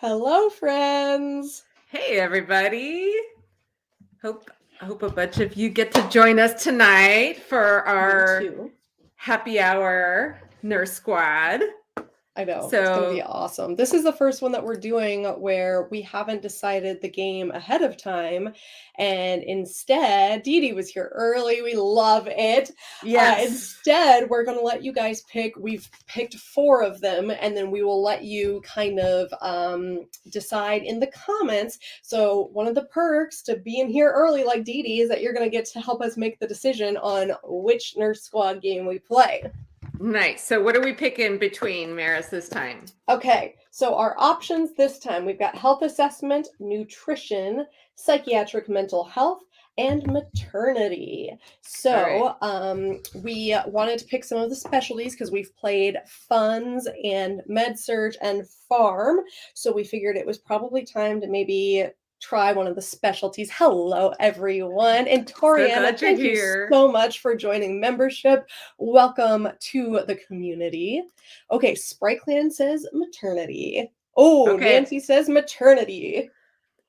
Hello, friends. Hey, everybody. I hope a bunch of you get to join us tonight for our happy hour nurse squad. I know, it's going to be awesome. This is the first one that we're doing where we haven't decided the game ahead of time. And instead, Dee Dee was here early. We love it. Yes. Instead, we're going to let you guys pick. We've picked 4 of them, and then we will let you kind of decide in the comments. So one of the perks to being here early like Dee Dee is that you're going to get to help us make the decision on which nurse squad game we play. Nice. So what are we picking between, Meris, this time? Okay, so our options this time, we've got health assessment, nutrition, psychiatric mental health, and maternity. So we wanted to pick some of the specialties because we've played funds and med surg and farm. So we figured it was probably time to maybe try one of the specialties. Hello, everyone. And Toriana, thank you so much for joining membership. Welcome to the community. Okay, Sprite says maternity. Oh, okay. Nancy says maternity.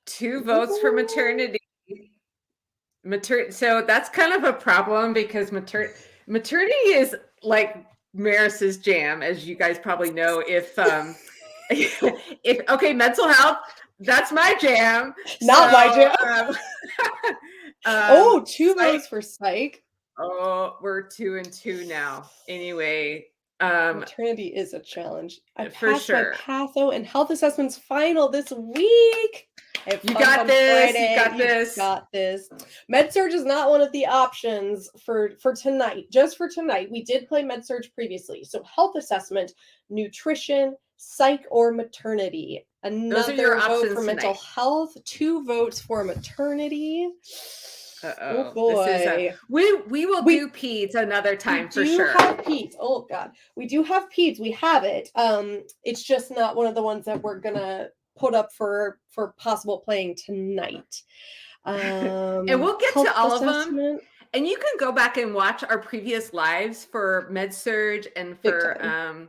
2 votes for maternity. So that's kind of a problem because maternity is like Meris's jam, as you guys probably know. If mental health, that's my jam. Not my jam. 2 votes for psych. Oh, we're 2 and 2 now. Anyway, maternity is a challenge. I passed my patho and health assessments final this week. You got this. You got this. Got this. Med-surg is not one of the options for tonight. Just for tonight, we did play med-surg previously. So health assessment, nutrition, psych, or maternity. Another vote for mental health. 2 votes for maternity. Oh boy. We will do peds another time for sure. We do have peds. Oh God. We do have peds. We have it. It's just not one of the ones that we're gonna put up for possible playing tonight. And we'll get to all of them. And you can go back and watch our previous lives for med-surg and for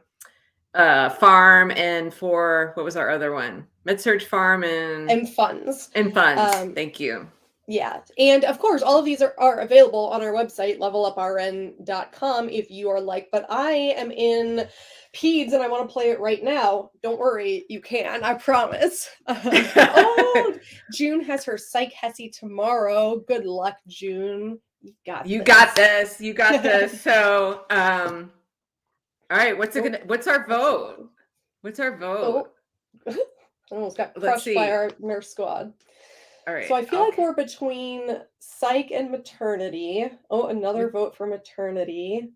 farm and for what was our other one? Med-surg, farm, and funds. Thank you. Yeah. And of course, all of these are available on our website, leveluprn.com, if you are like, but I am in peds and I want to play it right now. Don't worry, you can, I promise. June has her psych HESI tomorrow. Good luck, June. You got this. You got this. So, all right, what's our vote? What's our vote? Almost got crushed by our nurse squad. All right. So I feel like we're between psych and maternity. Oh, another vote for maternity.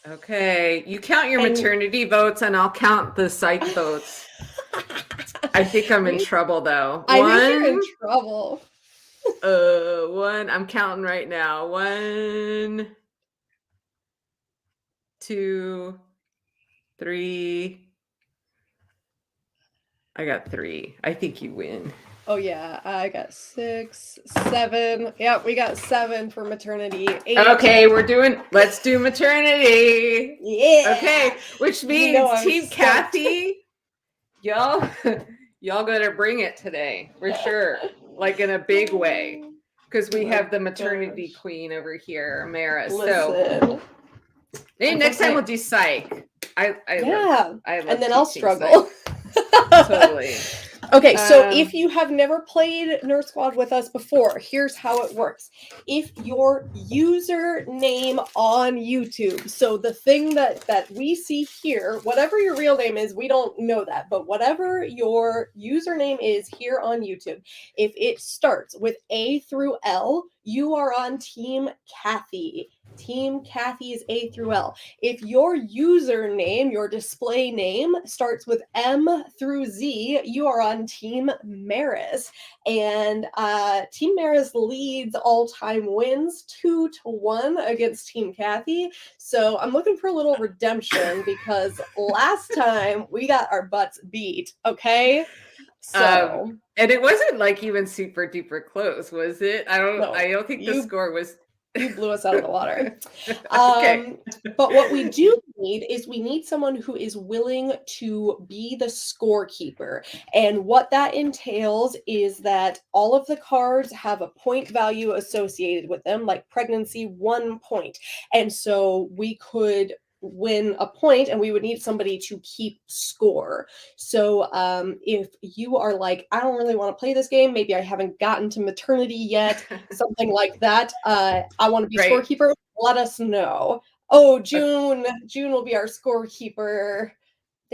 Okay. You count your maternity votes and I'll count the psych votes. I think I'm in trouble though. I think you're in trouble. 1. I'm counting right now. 1, 2, 3. I got 3. I think you win. Oh yeah, I got 6, 7. Yeah, we got 7 for maternity. 8. Okay, let's do maternity. Yeah. Okay, which means Team Cathy, y'all gotta bring it today for sure, like in a big way, because we have the maternity queen over here, Meris. So maybe next time we'll do psych. I love and then I'll struggle. Totally. Okay, so if you have never played Nurse Squad with us before, here's how it works. If your username on YouTube, so the thing that we see here, whatever your real name is, we don't know that, but whatever your username is here on YouTube, if it starts with A through L, you are on Team Cathy. Team Cathy is A through L. If your username, your display name, starts with M through Z, you are on Team Meris. And Team Meris leads all-time wins 2-1 against Team Cathy. So I'm looking for a little redemption because last time we got our butts beat, okay? And it wasn't like even super duper close, was it? I don't think the score was You blew us out of the water. Okay. But what we do need is we need someone who is willing to be the scorekeeper. And what that entails is that all of the cards have a point value associated with them, like pregnancy, 1 point. And so we could win a point and we would need somebody to keep score. So if you are like, I don't really want to play this game, maybe I haven't gotten to maternity yet, something like that, I want to be Right. scorekeeper, let us know. Oh, June will be our scorekeeper.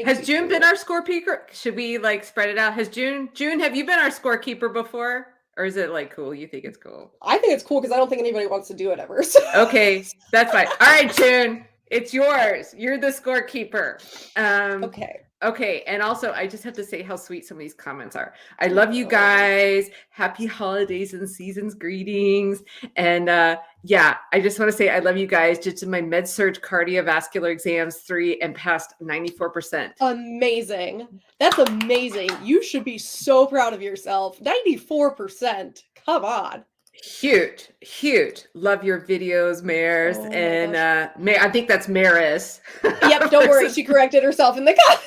Has June been our scorekeeper? Should we like spread it out? Has June, have you been our scorekeeper before? Or is it like cool? You think it's cool? I think it's cool because I don't think anybody wants to do it ever. So. Okay, that's fine. All right, June, it's yours. You're the scorekeeper. Okay. Okay, and also I just have to say how sweet some of these comments are. I love you guys. Happy holidays and seasons greetings. And yeah, I just want to say I love you guys. Just did my med-surg cardiovascular exams 3 and passed 94%. Amazing. That's amazing. You should be so proud of yourself. 94%. Come on. Huge. Love your videos, Meris. Oh and I think that's Meris. Yep, don't worry. She corrected herself in the comments.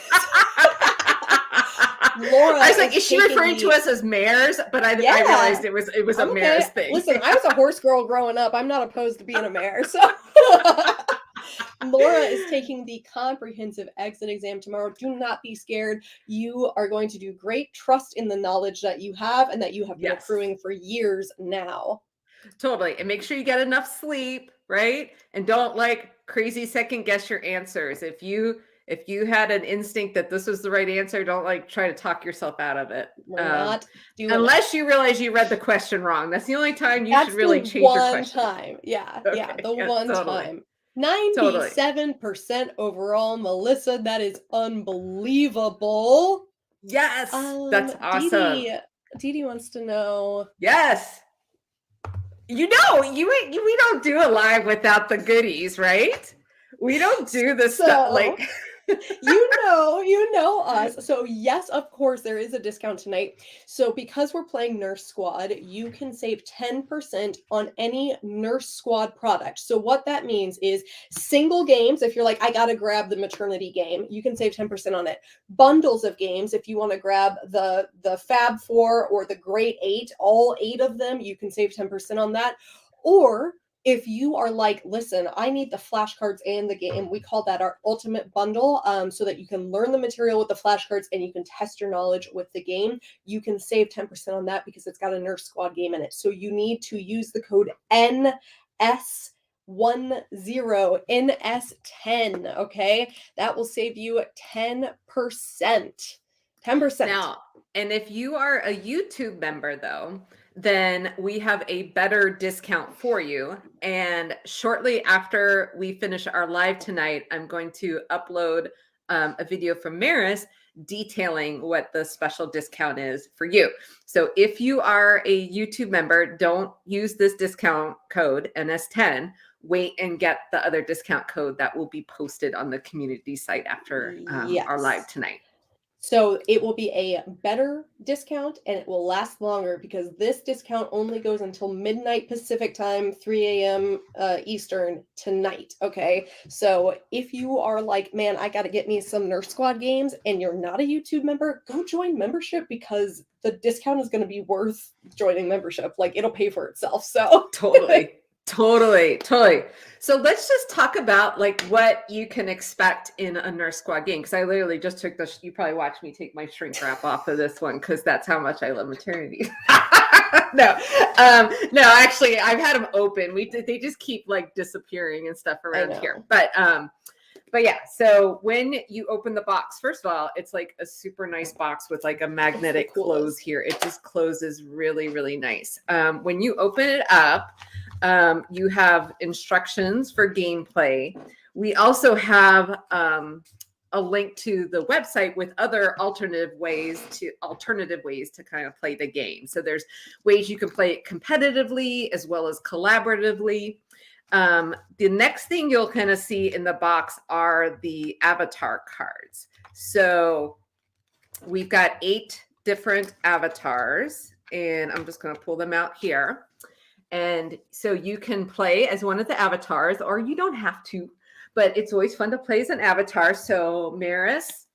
Laura, I was like, is she referring to us as mares? But I realized it was a mares thing. Listen, I was a horse girl growing up. I'm not opposed to being a mare. So Laura is taking the comprehensive exit exam tomorrow. Do not be scared. You are going to do great. Trust in the knowledge that you have and that you have been accruing for years now. Totally. And make sure you get enough sleep, right? And don't like crazy second guess your answers. If you had an instinct that this was the right answer, don't like try to talk yourself out of it. We're not doing unless you realize you read the question wrong. That's the only time you should really change your question. Time. Yeah. Okay, yeah. The one totally. time. 97% overall, Melissa. That is unbelievable. Yes. That's awesome. Dee wants to know. Yes. You know, we don't do a live without the goodies, right? We don't do this stuff like you know us. So yes, of course, there is a discount tonight. So because we're playing Nurse Squad, you can save 10% on any Nurse Squad product. So what that means is single games. If you're like, I got to grab the maternity game, you can save 10% on it. Bundles of games. If you want to grab the Fab 4 or the Great 8, all 8 of them, you can save 10% on that. Or if you are like, listen, I need the flashcards and the game, we call that our ultimate bundle, so that you can learn the material with the flashcards and you can test your knowledge with the game. You can save 10% on that because it's got a Nurse Squad game in it. So you need to use the code NS10, NS10, okay? That will save you 10%. 10%. Now, and if you are a YouTube member, though, then we have a better discount for you. And shortly after we finish our live tonight, I'm going to upload a video from Meris detailing what the special discount is for you. So if you are a YouTube member, don't use this discount code NS10. Wait and get the other discount code that will be posted on the community site after our live tonight. So it will be a better discount and it will last longer because this discount only goes until midnight Pacific time, 3 a.m. Eastern tonight. Okay. So if you are like, man, I got to get me some Nurse Squad games and you're not a YouTube member, go join membership because the discount is going to be worth joining membership. Like it'll pay for itself. So Totally. So let's just talk about like what you can expect in a Nurse Squad game. Cause I literally just took you probably watched me take my shrink wrap off of this one. Cause that's how much I love maternity. No, actually I've had them open. They just keep like disappearing and stuff around here. But yeah, so when you open the box, first of all, it's like a super nice box with like a magnetic close here. It just closes really, really nice. When you open it up, you have instructions for gameplay. We also have a link to the website with other alternative ways to kind of play the game. So there's ways you can play it competitively as well as collaboratively. The next thing you'll kind of see in the box are the avatar cards. So we've got 8 different avatars, and I'm just going to pull them out here. And so you can play as one of the avatars, or you don't have to, but it's always fun to play as an avatar. So Meris,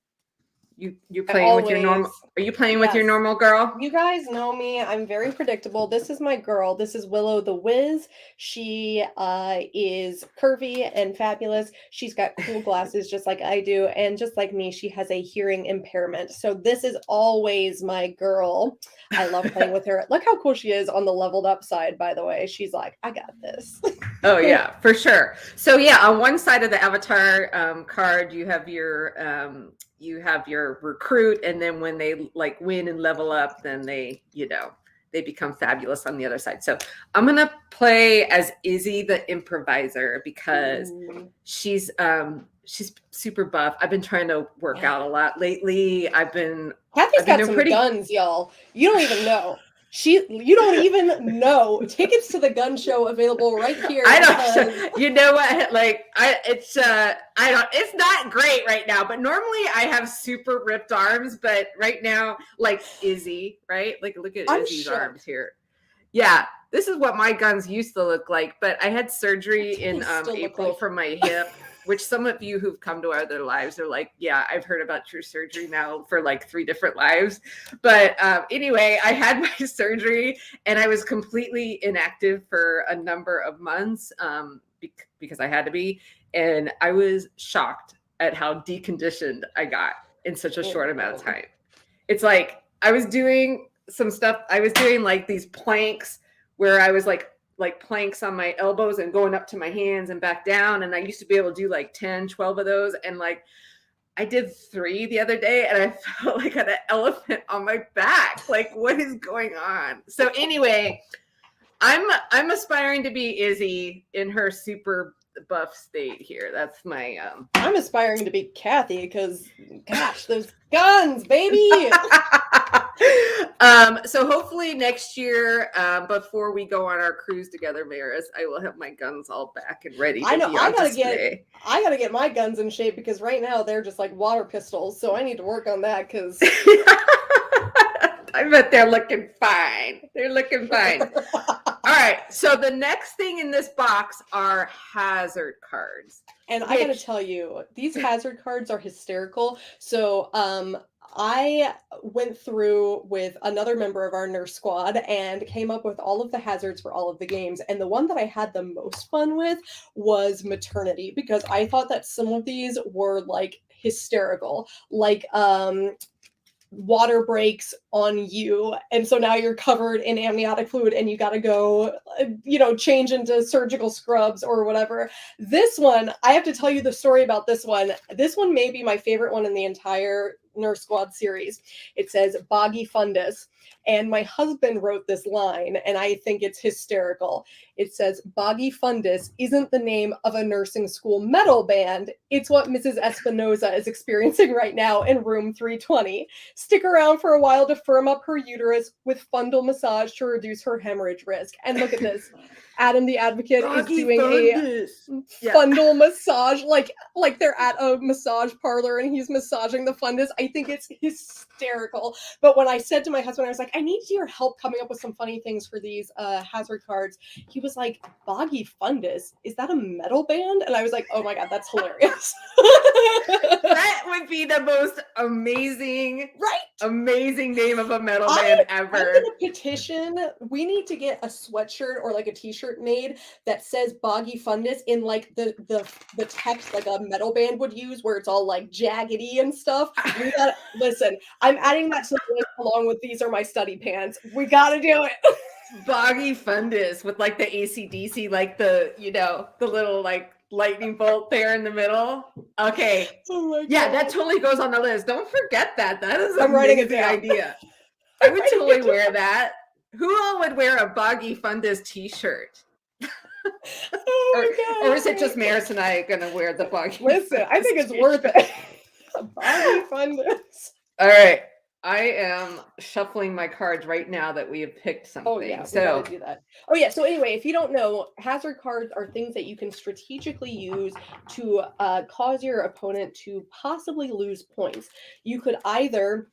you're playing with your normal. Are you playing with your normal girl? You guys know me. I'm very predictable. This is my girl. This is Willow the Wiz. She is curvy and fabulous. She's got cool glasses just like I do. And just like me, she has a hearing impairment. So this is always my girl. I love playing with her. Look how cool she is on the leveled up side, by the way. She's like, I got this. Oh, yeah, for sure. So, yeah, on one side of the avatar card, you have your recruit, and then when they like win and level up, then they become fabulous on the other side. So I'm gonna play as Izzy the improviser because she's super buff. I've been trying to work out a lot lately. Cathy's got some guns, y'all. You don't even know. You don't even know. Tickets to the gun show available right here. I don't. You know what? Like it's not great right now. But normally I have super ripped arms. But right now, like Izzy, right? Like look at Izzy's arms here. Yeah, this is what my guns used to look like. But I had surgery in April for my hip. Which some of you who've come to our other lives are like, yeah, I've heard about your surgery now for like 3 different lives. But anyway, I had my surgery and I was completely inactive for a number of months because I had to be. And I was shocked at how deconditioned I got in such a short amount of time. It's like I was doing some stuff. I was doing like these planks where I was like planks on my elbows and going up to my hands and back down. And I used to be able to do like 10, 12 of those. And like, I did 3 the other day and I felt like I had an elephant on my back. Like, what is going on? So anyway, I'm aspiring to be Izzy in her super buff state here. That's my, I'm aspiring to be Cathy because gosh, those guns, baby. So hopefully next year, before we go on our cruise together, Meris, I will have my guns all back and ready. I gotta get my guns in shape because right now they're just like water pistols. So I need to work on that because I bet they're looking fine. They're looking fine. All right. So the next thing in this box are hazard cards. And I gotta tell you, these hazard cards are hysterical. So I went through with another member of our nurse squad and came up with all of the hazards for all of the games. And the one that I had the most fun with was Maternity because I thought that some of these were like hysterical. Like water breaks on you and so now you're covered in amniotic fluid and you got to go change into surgical scrubs or whatever. This one, I have to tell you the story about this one may be my favorite one in the entire nurse squad series. It says boggy fundus, and my husband wrote this line and I think it's hysterical. It says boggy fundus isn't the name of a nursing school metal band. It's what Mrs. Espinoza is experiencing right now in room 320. Stick around for a while to firm up her uterus with fundal massage to reduce her hemorrhage risk. And look at this. Adam the Advocate is doing a fundal massage, like they're at a massage parlor and he's massaging the fundus. I think it's hysterical. But when I said to my husband, I was like, I need your help coming up with some funny things for these hazard cards. He was like, boggy fundus? Is that a metal band? And I was like, oh my God, that's hilarious. That would be the most amazing name of a metal band ever. I'm gonna petition. We need to get a sweatshirt or like a t-shirt made that says boggy fundus in like the text like a metal band would use where it's all like jaggedy and stuff. We gotta listen, I'm adding that to the list along with these are my study pants. We gotta do it. Boggy fundus with like the AC/DC, like the little like lightning bolt there in the middle. Okay. Oh my God. Yeah, that totally goes on the list. Don't forget that. That is an amazing idea. I would totally wear that. Who all would wear a boggy fundus t-shirt? Oh my God. Or is it just Meris and I gonna wear the boggy? Listen, I think it's worth it. Boggy fundus. All right. I am shuffling my cards right now that we have picked something. Oh yeah, we gotta do that. Oh yeah, so anyway, if you don't know, hazard cards are things that you can strategically use to cause your opponent to possibly lose points. You could either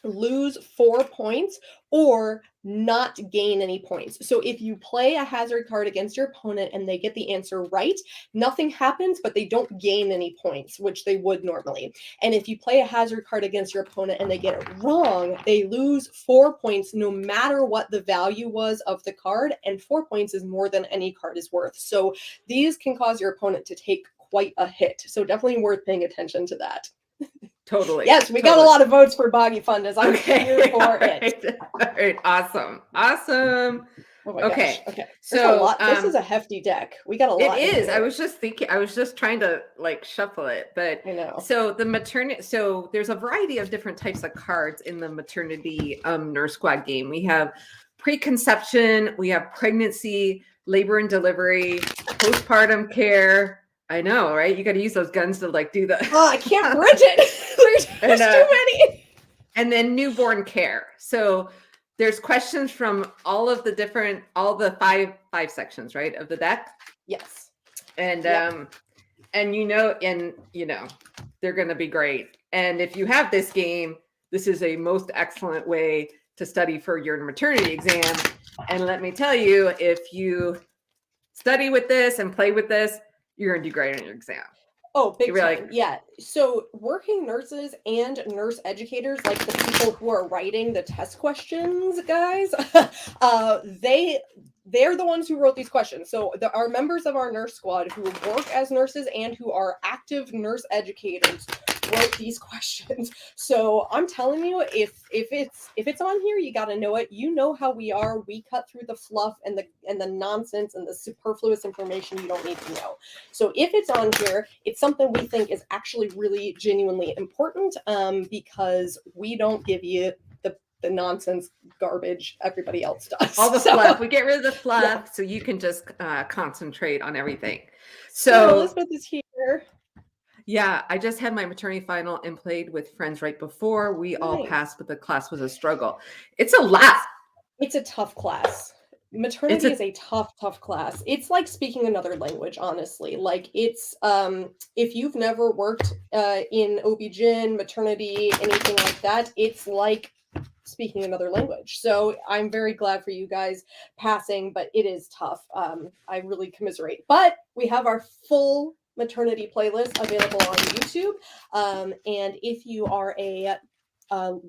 lose 4 points or not gain any points. So if you play a hazard card against your opponent and they get the answer right, nothing happens, but they don't gain any points, which they would normally. And if you play a hazard card against your opponent and they get it wrong, they lose 4 points no matter what the value was of the card, and 4 points is more than any card is worth. So these can cause your opponent to take quite a hit. So definitely worth paying attention to that. Totally. Yes, we got a lot of votes for Boggy Fundas. I'm here for it. All right. Awesome. Oh my gosh. Okay. So this is a hefty deck. We got a lot. It is. I was just trying to like shuffle it, but I know. So there's a variety of different types of cards in the maternity nurse squad game. We have preconception, we have pregnancy, labor and delivery, postpartum care. I know, right? You got to use those guns to like do the. Oh, I can't bridge it. There's too many. And then newborn care. So there's questions from all the five sections, right, of the deck. Yes. And they're going to be great. And if you have this game, this is a most excellent way to study for your maternity exam. And let me tell you, if you study with this and play with this, you're going to do great on your exam. Oh, big time. Yeah. So working nurses and nurse educators, like the people who are writing the test questions, guys, they're the ones who wrote these questions. So our members of our nurse squad who work as nurses and who are active nurse educators wrote these questions. So I'm telling you, if it's on here, you got to know it. You know how we are. We cut through the fluff and the nonsense and the superfluous information you don't need to know. So if it's on here, it's something we think is actually really genuinely important, because we don't give you the nonsense garbage everybody else does. All the fluff. We get rid of the fluff, so you can just concentrate on everything. So Elizabeth is here. Yeah, I just had my maternity final and played with friends right before. We all passed, but the class was a struggle. It's a lot. It's a tough class. Maternity is a tough class. It's like speaking another language, honestly. Like it's if you've never worked in OB-GYN, maternity, anything like that, it's like speaking another language. So I'm very glad for you guys passing, but it is tough. I really commiserate. But we have our full maternity playlist available on YouTube. And if you are a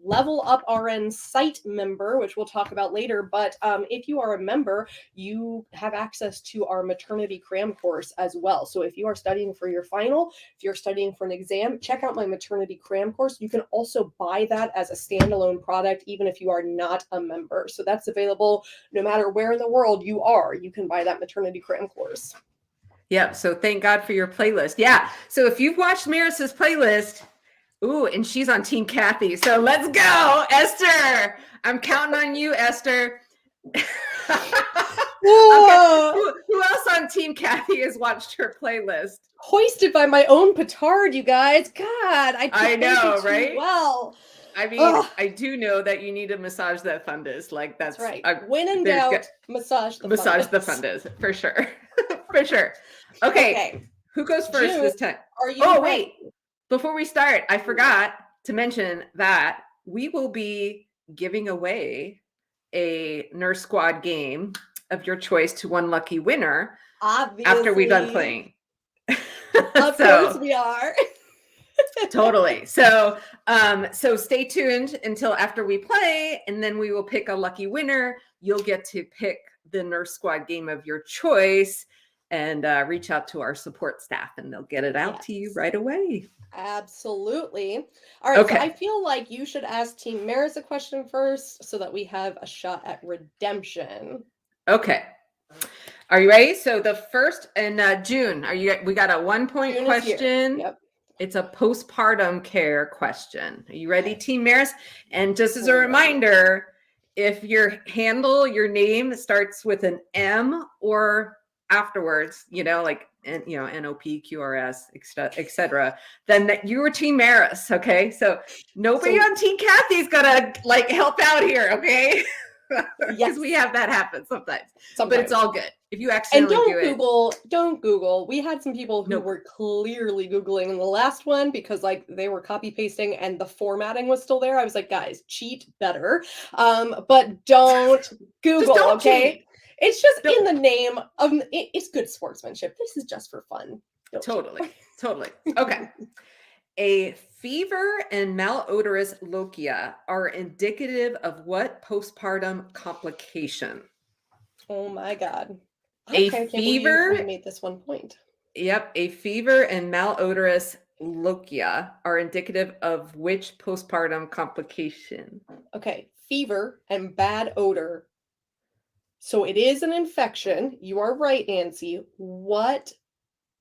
Level Up RN site member, which we'll talk about later, but if you are a member, you have access to our maternity cram course as well. So if you are studying for your final, if you're studying for an exam, check out my maternity cram course. You can also buy that as a standalone product, even if you are not a member. So that's available no matter where in the world you are. You can buy that maternity cram course. Yeah. So thank God for your playlist. Yeah. So if you've watched Meris's playlist, ooh, and she's on Team Cathy. So let's go, Esther. I'm counting on you, Esther. Okay. Who else on Team Cathy has watched her playlist? Hoisted by my own petard, you guys. God, I know, right? Well, I mean, I do know that you need to massage that fundus. Like that's right. When in doubt, massage the fundus for sure, for sure. Okay. Who goes first June, this time? Are you wait. Before we start, I forgot to mention that we will be giving away a Nurse Squad game of your choice to one lucky winner. Obviously. After we're done playing. Of course we are. Totally. So stay tuned until after we play, and then we will pick a lucky winner. You'll get to pick the Nurse Squad game of your choice and reach out to our support staff, and they'll get it out to you right away. Absolutely. All right. Okay. So I feel like you should ask Team Meris a question first so that we have a shot at redemption. Okay. Are you ready? So the first and June, we got a 1-point question. Yep. It's a postpartum care question. Are you ready, Team Meris? And just as a reminder, if your name starts with an M or afterwards, like NOP, QRS, etc., then you were Team Meris. Okay, so nobody on Team Cathy's gonna help out here. Okay. Because we have that happen sometimes. But it's all good. If you And accidentally don't Google. We had some people who were clearly Googling in the last one because like they were copy pasting and the formatting was still there. I was like, guys, cheat better. But don't Google, just don't okay? cheat. It's just in the name of it's good sportsmanship. This is just for fun. Totally. Okay. A fever and malodorous lochia are indicative of what postpartum complication? Oh my God. A can't fever. believe we made this 1 point. Yep. A fever and malodorous lochia are indicative of which postpartum complication? Okay. Fever and bad odor. So it is an infection. You are right, Nancy. What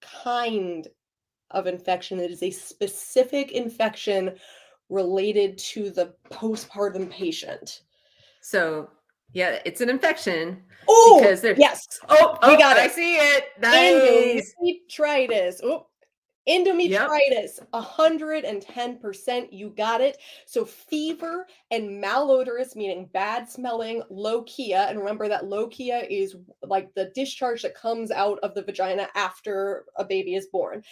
kind of infection? It is a specific infection related to the postpartum patient. So, yeah, it's an infection. Oh, because there's yes. We got it. I see it. Nice. Endometritis. Endometritis, 110%. You got it. So fever and malodorous, meaning bad smelling, lochia. And remember that lochia is like the discharge that comes out of the vagina after a baby is born.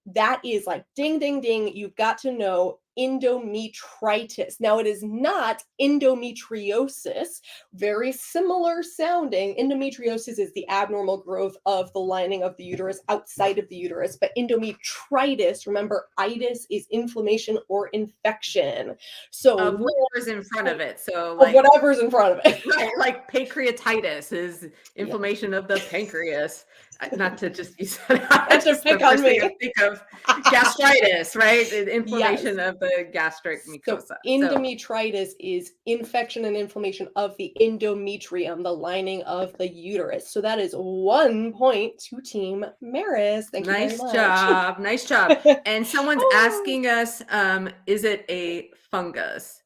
That is like ding, ding, ding. You've got to know endometritis. Now, it is not endometriosis, very similar sounding. Endometriosis is the abnormal growth of the lining of the uterus outside of the uterus, but endometritis, remember, itis is inflammation or infection. So of whatever's in front of it. So like whatever's in front of it. Right, like pancreatitis is inflammation of the pancreas. Not to just use that. That's just pick on me. Think of gastritis, right? The inflammation of the gastric mucosa. So endometritis is infection and inflammation of the endometrium, the lining of the uterus. So that is 1 point to Team Meris. Thank you very much. Nice job. And someone's asking us, is it a fungus?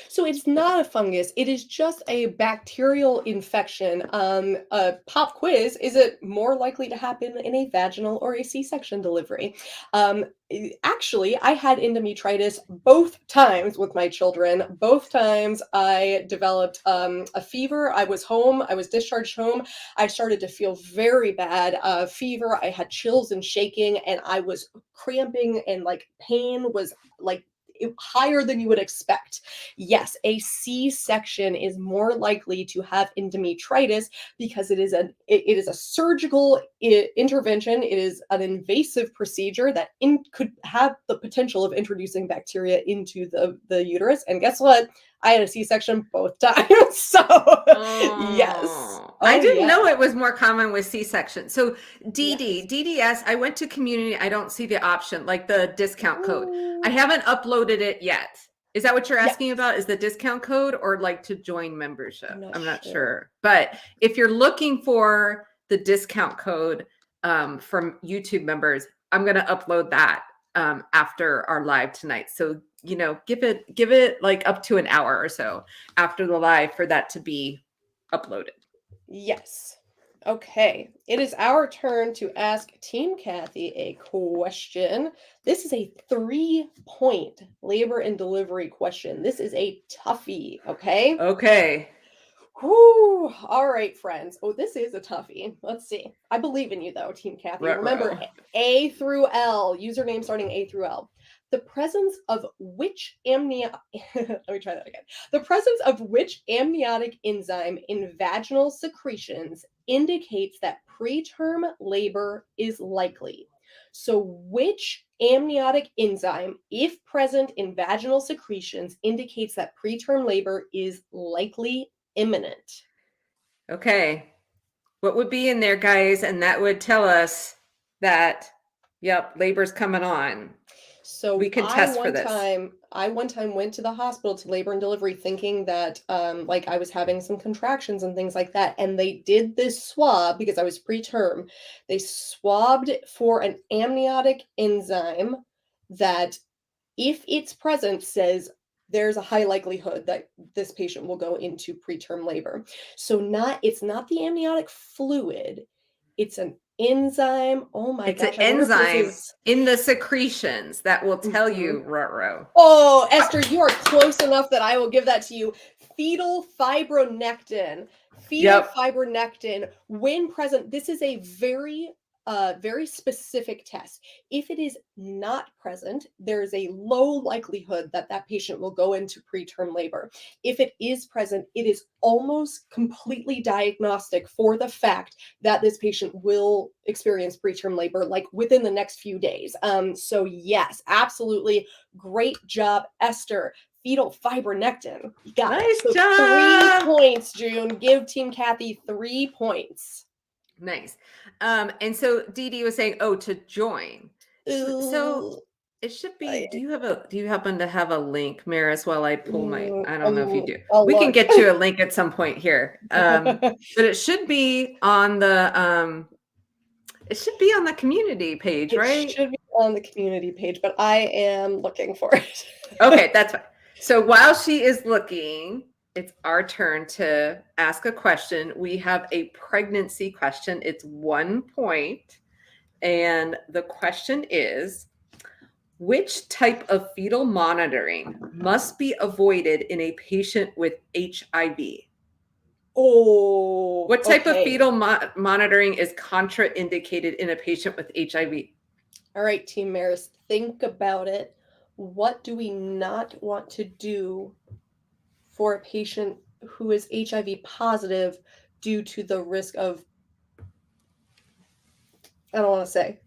So it's not a fungus. It is just a bacterial infection. A pop quiz, is it more likely to happen in a vaginal or a C-section delivery? Actually, I had endometritis both times with my children. Both times I developed a fever. I was home. I was discharged home. I started to feel very bad fever. I had chills and shaking, and I was cramping, and like pain was like higher than you would expect. Yes, a C-section is more likely to have endometritis because it is a surgical intervention. It is an invasive procedure that could have the potential of introducing bacteria into the uterus. And guess what? I had a C-section both times. So yes. I didn't know it was more common with C-section. So DDS, I went to community. I don't see the option, like the discount code. I haven't uploaded it yet. Is that what you're asking about? Is the discount code or like to join membership? I'm not sure. But if you're looking for the discount code from YouTube members, I'm going to upload that after our live tonight. So, give it like up to an hour or so after the live for that to be uploaded. Yes. Okay. It is our turn to ask Team Cathy a question. This is a 3-point labor and delivery question. This is a toughie. Okay. Okay. Whew. All right, friends. Oh, this is a toughie. Let's see. I believe in you, though, Team Cathy. Remember, A through L, username starting A through L. The presence of which let me try that again. The presence of which amniotic enzyme in vaginal secretions indicates that preterm labor is likely. So which amniotic enzyme, if present in vaginal secretions, indicates that preterm labor is likely imminent? Okay. What would be in there, guys? And that would tell us that, labor's coming on. So we can test for this. I one time went to the hospital to labor and delivery thinking that like I was having some contractions and things like that. And they did this swab because I was preterm. They swabbed for an amniotic enzyme that, if it's present, says there's a high likelihood that this patient will go into preterm labor. So it's not the amniotic fluid. It's an enzyme. Oh my gosh. It's an enzyme in the secretions that will tell you, ruh-roh. Oh, Esther, you are close enough that I will give that to you. fetal fibronectin. Fibronectin, when present, this is a very specific test. If it is not present, there is a low likelihood that that patient will go into preterm labor. If it is present, it is almost completely diagnostic for the fact that this patient will experience preterm labor like within the next few days. So yes, absolutely. Great job, Esther. Fetal fibronectin. You got nice it. So job. 3 points, June. Give Team Cathy 3 points. Nice. And so Dee Dee was saying, oh, to join. So it should be, do you happen to have a link, Meris, while I pull my, I don't know if you do. We can get you a link at some point here. But it should be on the, community page, right? It should be on the community page, but I am looking for it. Okay, that's fine. So while she is looking, it's our turn to ask a question. We have a pregnancy question. It's 1 point. And the question is, which type of fetal monitoring must be avoided in a patient with HIV? Oh. What type of fetal monitoring is contraindicated in a patient with HIV? All right, Team Meris, think about it. What do we not want to do for a patient who is HIV positive due to the risk of, I don't want to say.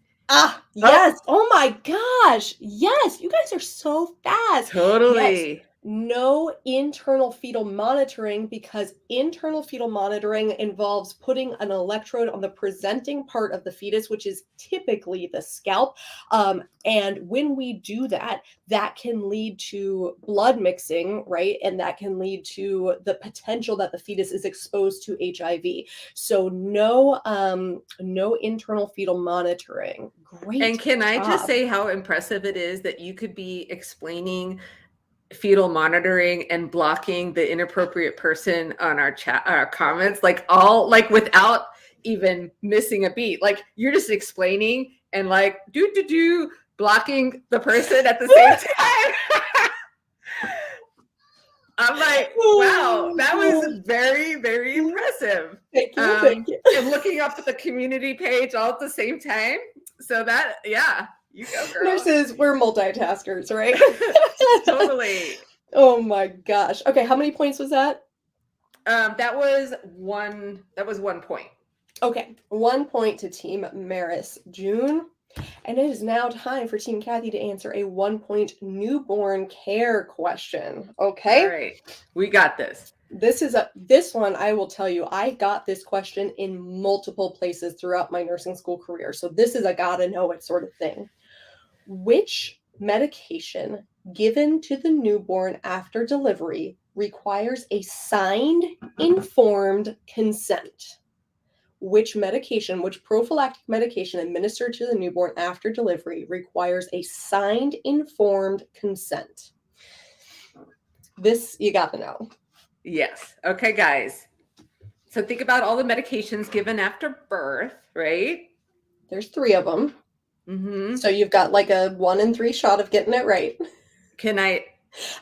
Yes. Oh my gosh. Yes. You guys are so fast. Totally. Yes. No internal fetal monitoring, because internal fetal monitoring involves putting an electrode on the presenting part of the fetus, which is typically the scalp. And when we do that, that can lead to blood mixing, right? And that can lead to the potential that the fetus is exposed to HIV. So no internal fetal monitoring. Great. And can I just say how impressive it is that you could be explaining fetal monitoring and blocking the inappropriate person on our chat, our comments, like all, like without even missing a beat. Like you're just explaining and like blocking the person at the same time. I'm like, wow, that was very, very impressive. Thank you. And looking up at the community page all at the same time. So that, yeah, you go, girl. Nurses, we're multitaskers, right? Totally. Oh my gosh. Okay, how many points was that? That was 1 point. Okay, 1 point to Team Meris. June. And it is now time for Team Cathy to answer a 1 point newborn care question. Okay. All right. We got this. This one, I will tell you, I got this question in multiple places throughout my nursing school career. So this is a gotta know it sort of thing. Which medication given to the newborn after delivery requires a signed, informed consent? Which prophylactic medication administered to the newborn after delivery requires a signed, informed consent? This you got to know. Yes. Okay, guys. So think about all the medications given after birth, right? There's 3 of them. Mm-hmm. So you've got like a 1 in 3 shot of getting it right. Can I?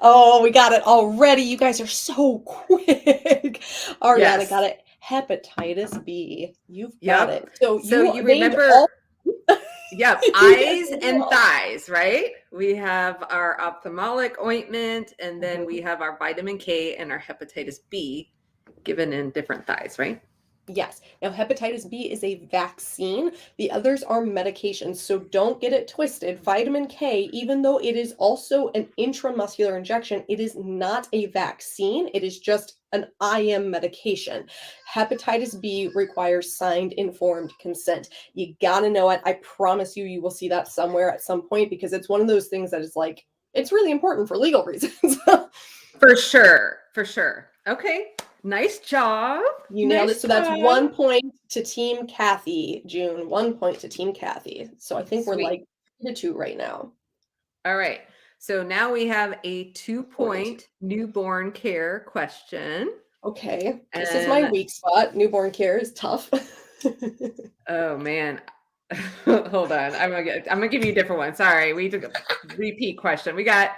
Oh, we got it already. You guys are so quick. Ariana got it. Hepatitis B. You've got it. So you remember Yep, eyes and thighs, right? We have our ophthalmic ointment, and then we have our vitamin K and our hepatitis B given in different thighs, right? Yes. Now, hepatitis B is a vaccine. The others are medications, so don't get it twisted. Vitamin K, even though it is also an intramuscular injection, it is not a vaccine. It is just an IM medication. Hepatitis B requires signed, informed consent. You gotta know it. I promise you, you will see that somewhere at some point, because it's one of those things that is like, it's really important for legal reasons. For sure. For sure. Okay. Nice job. You nailed it. So that's 1 point to Team Cathy, June. 1 point to Team Cathy. So I think we're like 2 right now. All right. So now we have a 2 point newborn care question. Okay. This is my weak spot. Newborn care is tough. Oh man. Hold on. I'm gonna give you a different one. Sorry. We took a repeat question. We got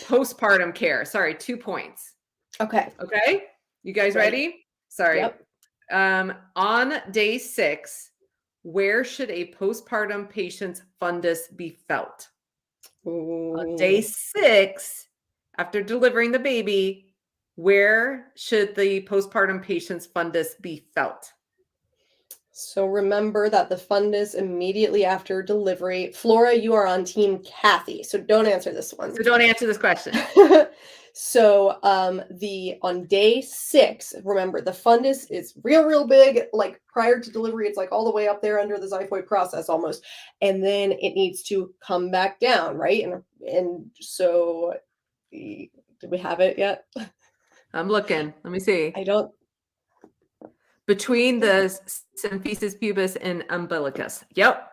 postpartum care. Sorry, 2 points. Okay. Okay. You guys ready? Sorry. Yep. On day 6, where should a postpartum patient's fundus be felt? On day 6, after delivering the baby, where should the postpartum patient's fundus be felt? So remember that the fundus immediately after delivery. Flora, you are on team Cathy, so don't answer this one. So don't answer this question. So on day 6, remember the fundus is real big, like prior to delivery, it's like all the way up there under the xiphoid process almost. And then it needs to come back down, right? And so did we have it yet? I'm looking. Let me see. I don't. Between the symphysis pubis and umbilicus. Yep.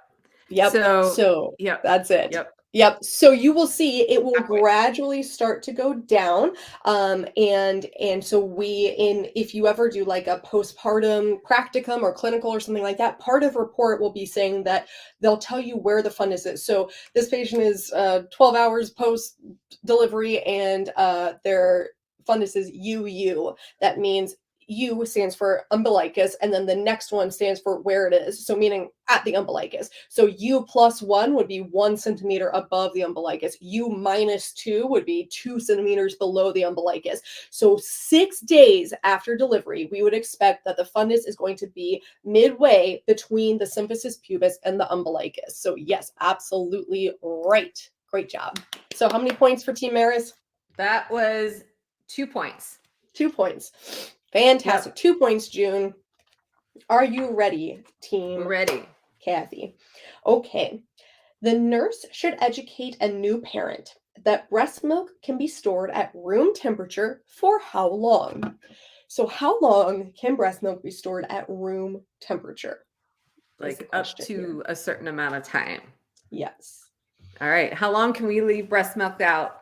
Yep. So yep. That's it. Yep. Yep. So you will see it will gradually start to go down. And so if you ever do like a postpartum practicum or clinical or something like that, part of report will be saying that they'll tell you where the fundus is. So this patient is 12 hours post delivery and their fundus is UU. That means U stands for umbilicus, and then the next one stands for where it is. So meaning at the umbilicus. So U plus 1 would be 1 centimeter above the umbilicus. U minus 2 would be 2 centimeters below the umbilicus. So 6 days after delivery, we would expect that the fundus is going to be midway between the symphysis pubis and the umbilicus. So yes, absolutely right. Great job. So how many points for Team Meris? That was 2 points. 2 points. Fantastic. Yep. 2 points, June. Are you ready, team? We're ready. Cathy. Okay. The nurse should educate a new parent that breast milk can be stored at room temperature for how long? So how long can breast milk be stored at room temperature? Like up to a certain amount of time. Yes. All right. How long can we leave breast milk out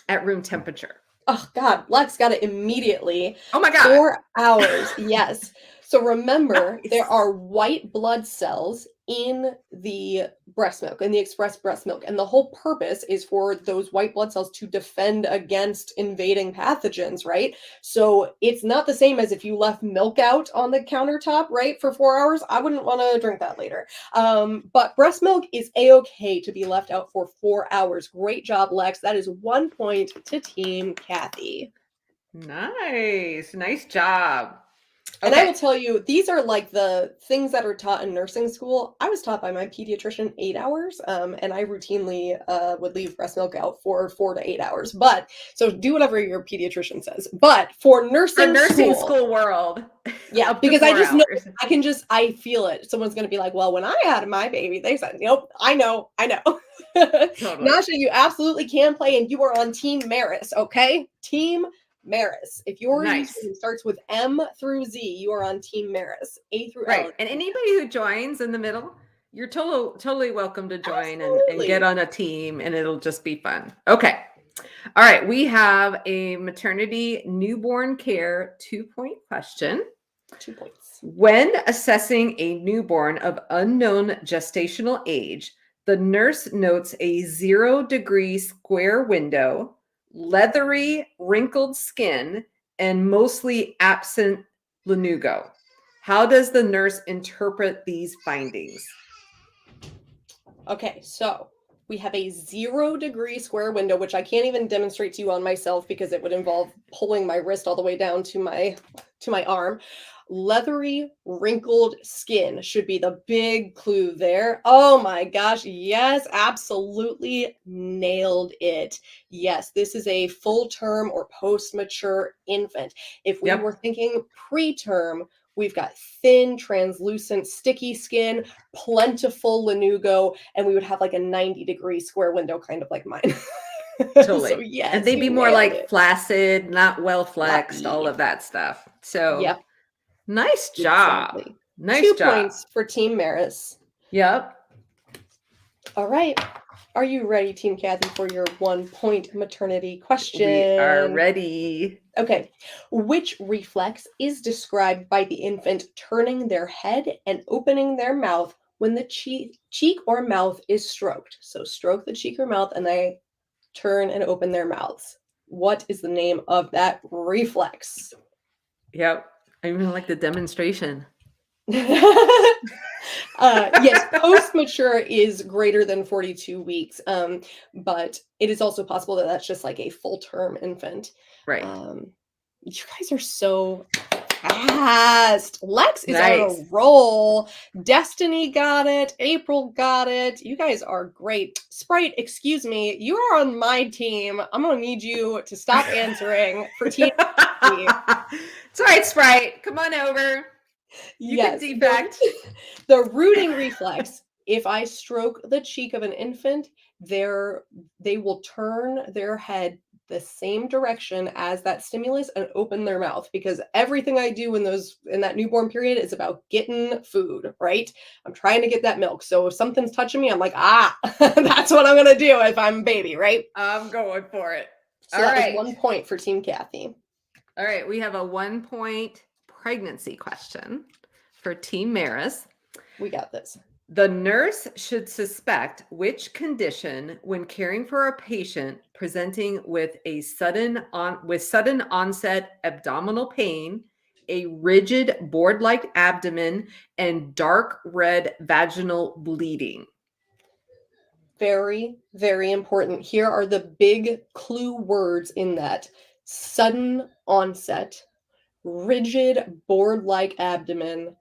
at room temperature? Oh, God. Lex got it immediately. Oh, my God. 4 hours. Yes. So remember, there are white blood cells in the breast milk, in the expressed breast milk. And the whole purpose is for those white blood cells to defend against invading pathogens, right? So it's not the same as if you left milk out on the countertop, right, for 4 hours. I wouldn't want to drink that later. But breast milk is A-okay to be left out for 4 hours. Great job, Lex. That is 1 point to Team Cathy. Nice. Nice job. And I will tell you, these are like the things that are taught in nursing school. I was taught by my pediatrician 8 hours, and I routinely would leave breast milk out for 4 to 8 hours. But so do whatever your pediatrician says. But for nursing school world, yeah, because I just know I feel it. Someone's going to be like, "Well, when I had my baby, they said, nope, I know." Totally. Nasha, you absolutely can play, and you are on Team Meris, okay? Team Meris. If your username starts with M through Z, you are on Team Meris. A through L. And anybody who joins in the middle, you're totally welcome to join and get on a team, and it'll just be fun. Okay. All right. We have a maternity newborn care 2-point question. 2 points. When assessing a newborn of unknown gestational age, the nurse notes a 0-degree square window, leathery, wrinkled skin, and mostly absent lanugo. How does the nurse interpret these findings? Okay, so we have a 0-degree square window, which I can't even demonstrate to you on myself because it would involve pulling my wrist all the way down to my arm. Leathery, wrinkled skin should be the big clue there. Oh my gosh. Yes, absolutely nailed it. Yes, this is a full term or post-mature infant. If we were thinking preterm, we've got thin, translucent, sticky skin, plentiful lanugo, and we would have like a 90-degree square window, kind of like mine. Totally. So, yes, and they'd be more like flaccid, not well flexed, all of that stuff. So yep. Nice job. Exactly. Nice 2 job. points for Team Meris. Yep. All right. Are you ready, Team Cathy, for your 1-point maternity question? We are ready. Okay. Which reflex is described by the infant turning their head and opening their mouth when the cheek or mouth is stroked? So stroke the cheek or mouth and they turn and open their mouths. What is the name of that reflex? Yep. I even like the demonstration. Yes, post-mature is greater than 42 weeks, but it is also possible that that's just like a full-term infant. Right. You guys are so fast. Lex is on a Nice. roll. Destiny got it. April got it. You guys are great. Sprite, excuse me. You are on my team. I'm going to need you to stop answering for team. It's all right, Sprite. Come on over. You Yes, can defect. the rooting reflex. If I stroke the cheek of an infant, they will turn their head the same direction as that stimulus and open their mouth, because everything I do in that newborn period is about getting food, right? I'm trying to get that milk. So if something's touching me, I'm like, that's what I'm gonna do if I'm a baby, right? I'm going for it. So that was 1 point for Team Cathy. All right, we have a 1 point pregnancy question for Team Meris. We got this. The nurse should suspect which condition when caring for a patient presenting with sudden onset abdominal pain, a rigid board-like abdomen, and dark red vaginal bleeding. Very, very important. Here are the big clue words in that: sudden onset, rigid board-like abdomen,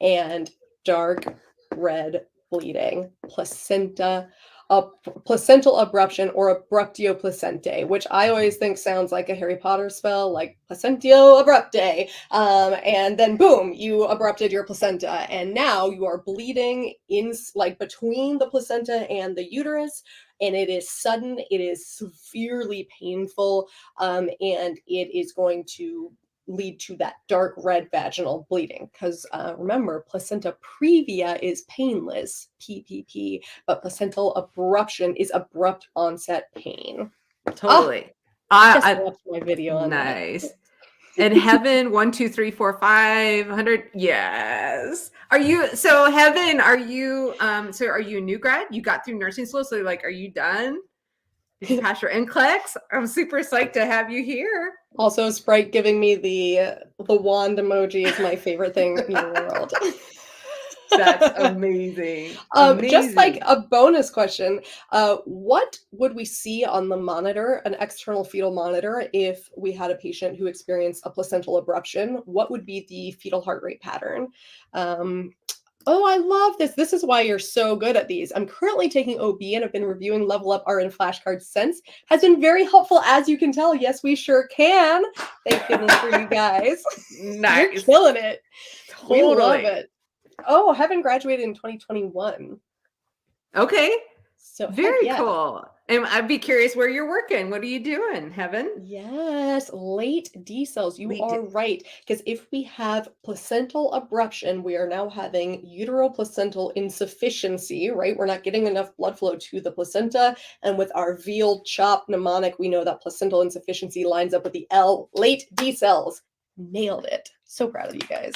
and dark red bleeding. Placental abruption, or abruptio placentae, which I always think sounds like a Harry Potter spell, like placentio abruptae. And then boom, you abrupted your placenta, and now you are bleeding in like between the placenta and the uterus, and it is sudden, it is severely painful, and it is going to lead to that dark red vaginal bleeding, because remember, placenta previa is painless, PPP, but placental abruption is abrupt onset pain. Totally. I watched my video on nice. And Heaven, 1, 2, 3, 4, 500. Yes. Heaven, are you a new grad? You got through nursing school, so like, are you done? Did you pass your NCLEX? I'm super psyched to have you here. Also, Sprite giving me the wand emoji is my favorite thing in the world. That's amazing. Just like a bonus question, what would we see on the monitor, an external fetal monitor, if we had a patient who experienced a placental abruption? What would be the fetal heart rate pattern? Oh, I love this. This is why you're so good at these. I'm currently taking OB and have been reviewing Level Up RN flashcards since. Has been very helpful, as you can tell. Yes, we sure can. Thank goodness for you guys. Nice. You're killing it. Totally. We love it. Oh, Heaven graduated in 2021. Okay. So very cool. And I'd be curious where you're working. What are you doing, Heaven? Yes, late D cells. You are right. Because if we have placental abruption, we are now having uteroplacental insufficiency, right? We're not getting enough blood flow to the placenta. And with our veal chop mnemonic, we know that placental insufficiency lines up with the L, late D cells. Nailed it. So proud of you guys.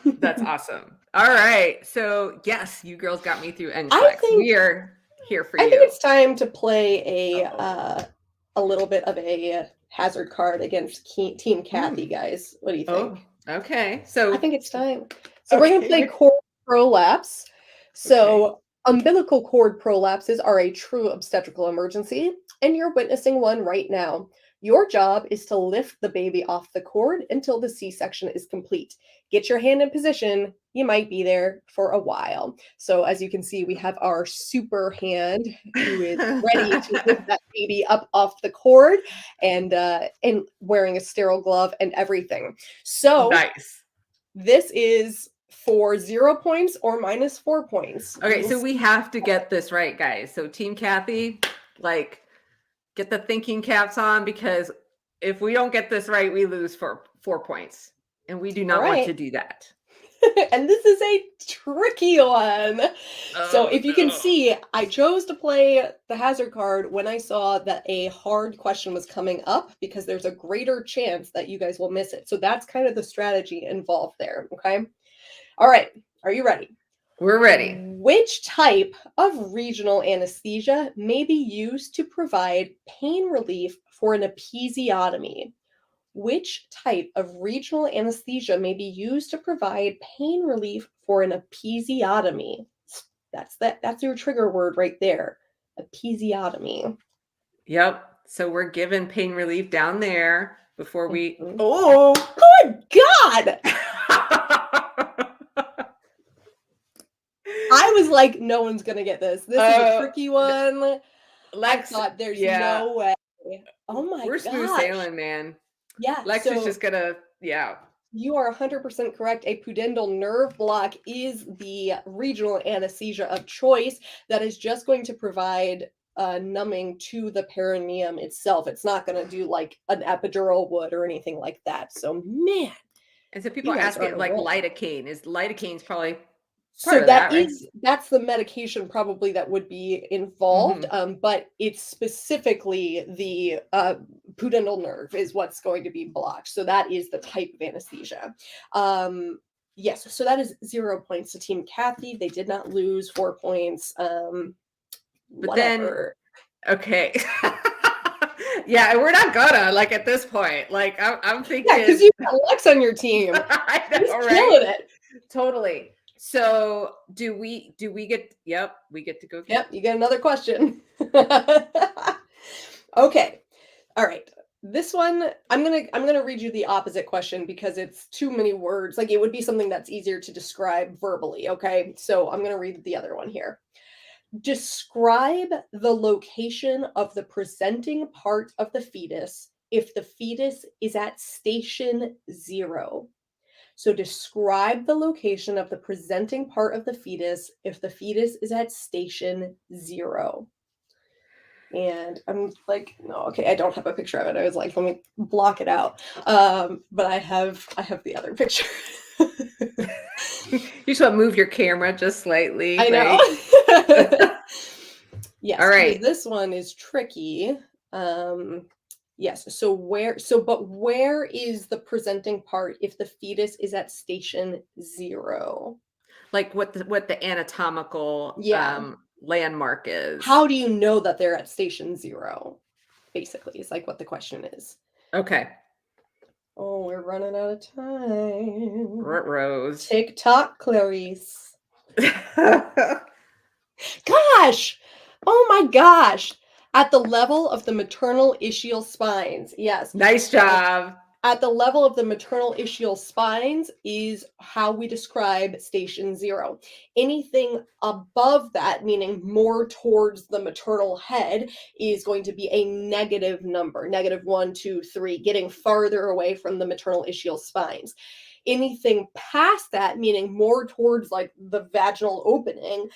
That's awesome. All right. So yes, you girls got me through NCLEX. We are here for you. I think it's time to play a little bit of a hazard card against Team Cathy, guys. What do you think? Oh, okay. So I think it's time. So we're going to play cord prolapse. So umbilical cord prolapses are a true obstetrical emergency, and you're witnessing one right now. Your job is to lift the baby off the cord until the C-section is complete. Get your hand in position. You might be there for a while. So as you can see, we have our super hand who is ready to lift that baby up off the cord, and wearing a sterile glove and everything. So nice. This is for 0 points or -4 points. Okay, so we have to get this right, guys. So Team Cathy, like, get the thinking caps on, because if we don't get this right, we lose for 4 points. And we do not want to do that. And this is a tricky one. So if you can see, I chose to play the hazard card when I saw that a hard question was coming up, because there's a greater chance that you guys will miss it. So that's kind of the strategy involved there, okay? All right, are you ready? We're ready. Which type of regional anesthesia may be used to provide pain relief for an episiotomy. Which type of regional anesthesia may be used to provide pain relief for an episiotomy? That's your trigger word right there. Episiotomy. Yep. So we're given pain relief down there before we. Mhm. Oh, good God! I was like, no one's gonna get this. This is a tricky one. Lex, I thought there's no way. Oh my gosh. We're smooth sailing, man. Yeah. Lex is just gonna, You are 100% correct. A pudendal nerve block is the regional anesthesia of choice that is just going to provide numbing to the perineum itself. It's not going to do like an epidural would or anything like that. So, man. And so people ask it like lidocaine. Lidocaine's probably so that's the medication probably that would be involved, but it's specifically the pudendal nerve is what's going to be blocked. So that is the type of anesthesia. Yes, so that is 0 points to Team Cathy. They did not lose 4 points. But whatever. Then, okay. Yeah, we're not gonna like at this point. Like I'm thinking, yeah, because you got Lex on your team. I know, he's right? Killing it. Totally. So do we get? Yep, we get to go. Yep, you get another question. Okay, all right. This one, I'm gonna read you the opposite question because it's too many words. Like it would be something that's easier to describe verbally. Okay, so I'm gonna read the other one here. Describe the location of the presenting part of the fetus if the fetus is at station 0. So describe the location of the presenting part of the fetus if the fetus is at station 0. And I'm like, no, okay, I don't have a picture of it. I was like, let me block it out. But I have the other picture. You just want to move your camera just slightly. I know. Yes. All right. This one is tricky. Yes. But where is the presenting part if the fetus is at station 0? Like what the anatomical landmark is. How do you know that they're at station 0? Basically, is like what the question is. Okay. Oh, we're running out of time. Rose. TikTok, Clarice. Gosh! Oh my gosh! At the level of the maternal ischial spines. Yes. Nice job. At the level of the maternal ischial spines is how we describe station 0. Anything above that, meaning more towards the maternal head, is going to be a negative number. -1, 2, 3, getting farther away from the maternal ischial spines. Anything past that, meaning more towards like the vaginal opening,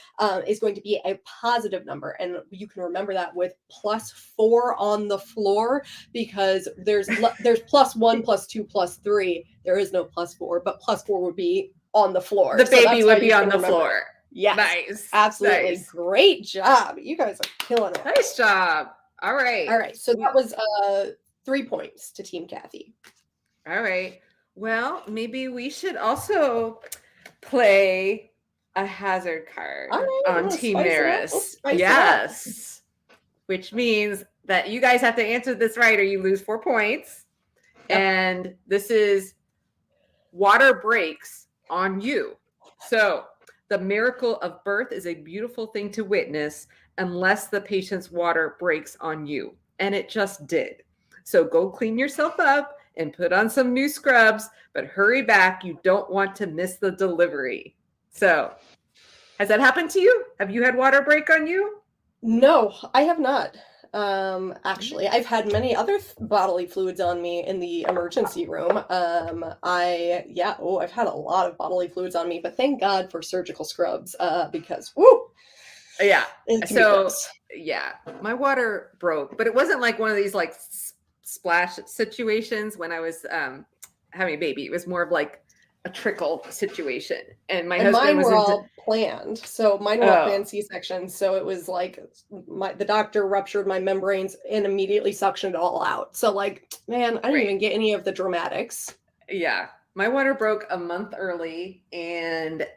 is going to be a positive number. And you can remember that with +4 on the floor because there's +1, +2, +3. There is no +4, but +4 would be on the floor. The baby would be on the floor. Yes. Nice. Absolutely. Nice. Great job. You guys are killing it. Nice job. All right. All right. So that was 3 points to Team Cathy. All right. Well, maybe we should also play a hazard card on Team Meris. Yes. Which means that you guys have to answer this right or you lose 4 points. Yep. And this is water breaks on you. So the miracle of birth is a beautiful thing to witness unless the patient's water breaks on you. And it just did. So go clean yourself up and put on some new scrubs, but hurry back. You don't want to miss the delivery. So has that happened to you? Have you had water break on you? No, I have not. Actually, I've had many other bodily fluids on me in the emergency room. I've had a lot of bodily fluids on me, but thank God for surgical scrubs, because woo. Yeah. So yeah, my water broke, but it wasn't like one of these like splash situations when I was having a baby. It was more of like a trickle situation, and husband mine was were all planned. So mine were planned C-sections. So it was like the doctor ruptured my membranes and immediately suctioned it all out. So like, man, I didn't even get any of the dramatics. Yeah, my water broke a month early, and